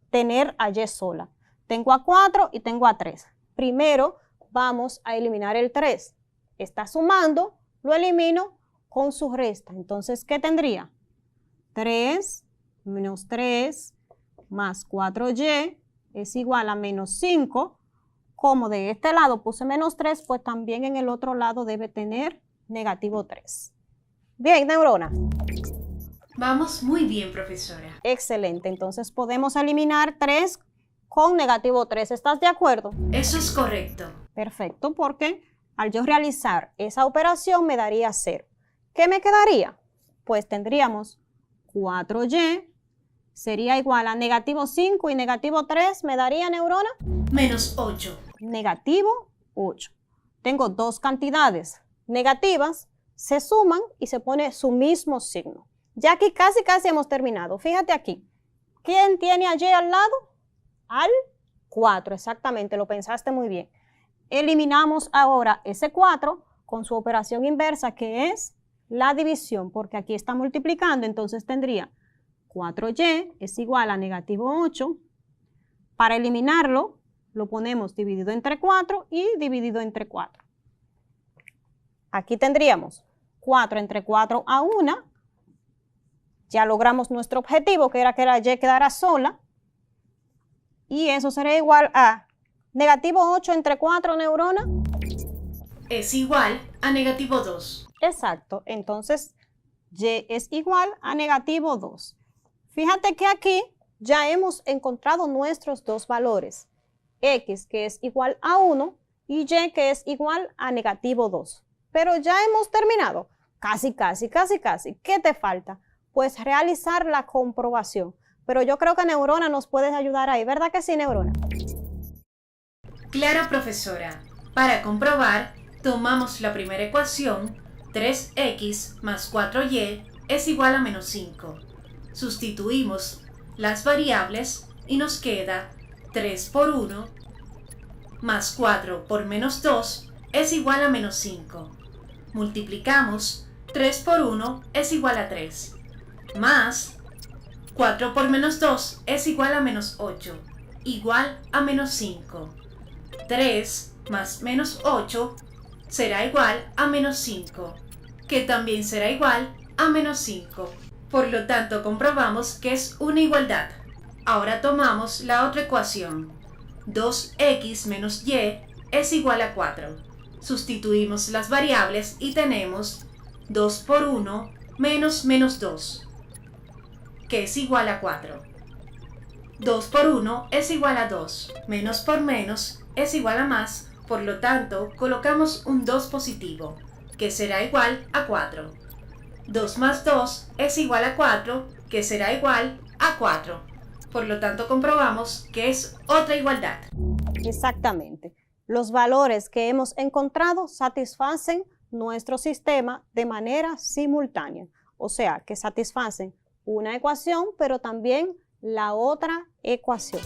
tener a y sola. Tengo a 4 y tengo a 3. Primero vamos a eliminar el 3. Está sumando, lo elimino con su resta. Entonces, ¿qué tendría? 3 menos 3 más 4y es igual a menos 5. Como de este lado puse menos 3, pues también en el otro lado debe tener negativo 3. Bien, neurona. Vamos muy bien, profesora. Excelente. Entonces podemos eliminar 3 con negativo 3. ¿Estás de acuerdo? Eso es correcto. Perfecto, porque al yo realizar esa operación me daría 0. ¿Qué me quedaría? Pues tendríamos 4y sería igual a negativo 5 y negativo 3 me daría, neurona, menos 8. Negativo 8. Tengo dos cantidades negativas, se suman y se pone su mismo signo. Ya aquí casi hemos terminado. Fíjate aquí. ¿Quién tiene a y al lado? Al 4, exactamente, lo pensaste muy bien. Eliminamos ahora ese 4 con su operación inversa, que es la división, porque aquí está multiplicando, entonces tendría 4y es igual a negativo 8. Para eliminarlo, lo ponemos dividido entre 4 y dividido entre 4. Aquí tendríamos 4 entre 4 a 1. Ya logramos nuestro objetivo, que era que la y quedara sola. Y eso sería igual a negativo 8 entre 4, neurona. Es igual a negativo 2. Exacto. Entonces, y es igual a negativo 2. Fíjate que aquí ya hemos encontrado nuestros dos valores. X, que es igual a 1, y y, que es igual a negativo 2. Pero ya hemos terminado. Casi. ¿Qué te falta? Pues realizar la comprobación. Pero yo creo que neurona nos puedes ayudar ahí, ¿verdad que sí, neurona? Claro, profesora. Para comprobar, tomamos la primera ecuación, 3x más 4y es igual a menos 5. Sustituimos las variables y nos queda 3 por 1 más 4 por menos 2 es igual a menos 5. Multiplicamos, 3 por 1 es igual a 3, más 4 por menos 2 es igual a menos 8, igual a menos 5. 3 más menos 8 será igual a menos 5, que también será igual a menos 5. Por lo tanto, comprobamos que es una igualdad. Ahora tomamos la otra ecuación. 2x menos y es igual a 4. Sustituimos las variables y tenemos 2 por 1 menos menos 2, que es igual a 4. 2 por 1 es igual a 2. Menos por menos es igual a más. Por lo tanto, colocamos un 2 positivo, que será igual a 4. 2 más 2 es igual a 4, que será igual a 4. Por lo tanto, comprobamos que es otra igualdad. Exactamente. Los valores que hemos encontrado satisfacen nuestro sistema de manera simultánea. O sea, que satisfacen una ecuación, pero también la otra ecuación.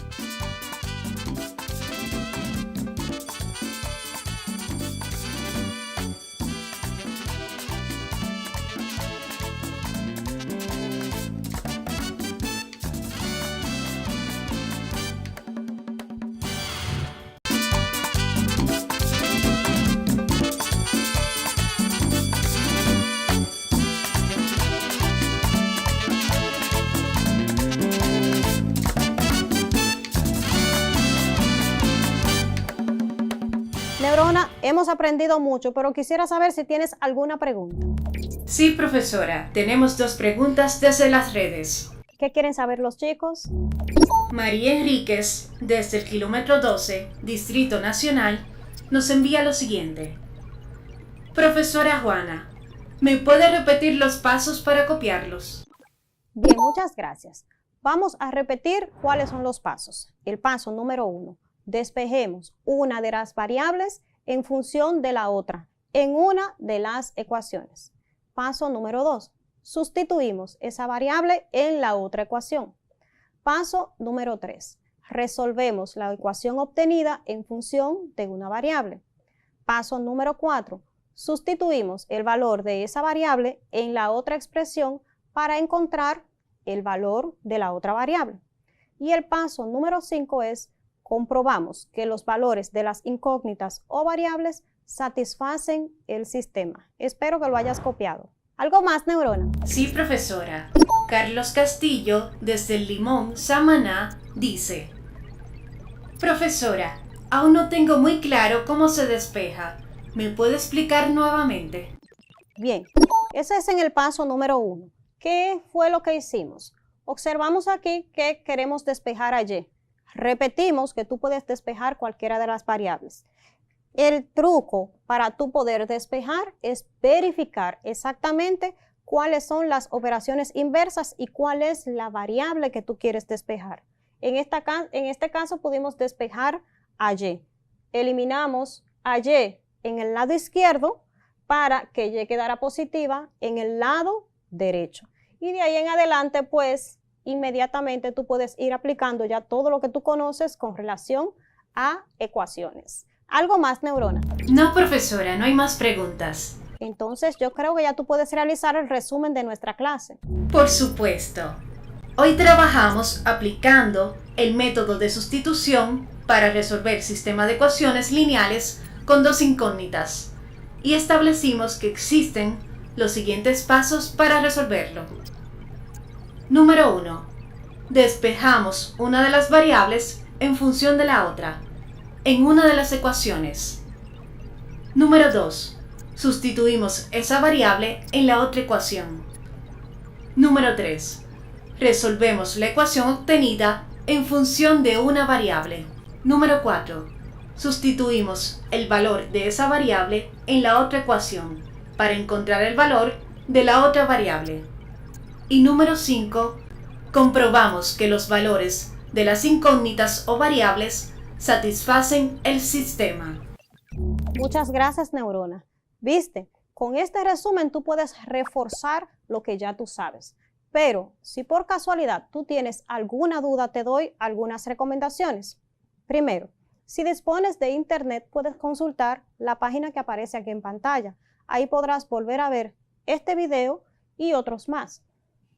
Neurona, hemos aprendido mucho, pero quisiera saber si tienes alguna pregunta. Sí, profesora, tenemos 2 preguntas desde las redes. ¿Qué quieren saber los chicos? María Enríquez, desde el kilómetro 12, Distrito Nacional, nos envía lo siguiente. Profesora Juana, ¿me puede repetir los pasos para copiarlos? Bien, muchas gracias. Vamos a repetir cuáles son los pasos. El paso número 1. despejemos una de las variables en función de la otra en una de las ecuaciones. Paso número 2. Sustituimos esa variable en la otra ecuación. Paso número 3. Resolvemos la ecuación obtenida en función de una variable. Paso número 4. Sustituimos el valor de esa variable en la otra expresión para encontrar el valor de la otra variable. Y el paso número 5 es comprobamos que los valores de las incógnitas o variables satisfacen el sistema. Espero que lo hayas copiado. ¿Algo más, Neurona? Sí, profesora. Carlos Castillo, desde el Limón, Samaná, dice: Profesora, aún no tengo muy claro cómo se despeja. ¿Me puede explicar nuevamente? Bien, ese es en el paso número 1. ¿Qué fue lo que hicimos? Observamos aquí que queremos despejar a Y. Repetimos que tú puedes despejar cualquiera de las variables. El truco para tú poder despejar es verificar exactamente cuáles son las operaciones inversas y cuál es la variable que tú quieres despejar. En este caso pudimos despejar a Y. Eliminamos a Y en el lado izquierdo para que Y quedara positiva en el lado derecho. Y de ahí en adelante, pues, inmediatamente tú puedes ir aplicando ya todo lo que tú conoces con relación a ecuaciones. ¿Algo más, Neurona? No, profesora, no hay más preguntas. Entonces, yo creo que ya tú puedes realizar el resumen de nuestra clase. Por supuesto. Hoy trabajamos aplicando el método de sustitución para resolver sistema de ecuaciones lineales con dos incógnitas y establecimos que existen los siguientes pasos para resolverlo. Número 1. Despejamos una de las variables en función de la otra en una de las ecuaciones. Número 2. Sustituimos esa variable en la otra ecuación. Número 3. Resolvemos la ecuación obtenida en función de una variable. Número 4. Sustituimos el valor de esa variable en la otra ecuación para encontrar el valor de la otra variable. Y número 5. Comprobamos que los valores de las incógnitas o variables satisfacen el sistema. Muchas gracias, Neurona. ¿Viste? Con este resumen tú puedes reforzar lo que ya tú sabes. Pero si por casualidad tú tienes alguna duda, te doy algunas recomendaciones. Primero, si dispones de internet, puedes consultar la página que aparece aquí en pantalla. Ahí podrás volver a ver este video y otros más.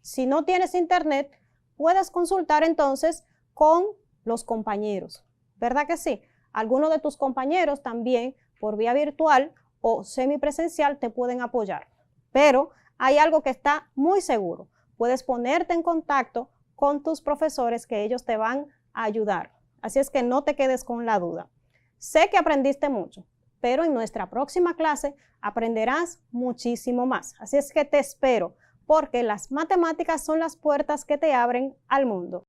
Si no tienes internet, puedes consultar entonces con los compañeros. ¿Verdad que sí? Algunos de tus compañeros también por vía virtual o semipresencial te pueden apoyar. Pero hay algo que está muy seguro. Puedes ponerte en contacto con tus profesores que ellos te van a ayudar. Así es que no te quedes con la duda. Sé que aprendiste mucho, pero en nuestra próxima clase aprenderás muchísimo más. Así es que te espero, porque las matemáticas son las puertas que te abren al mundo.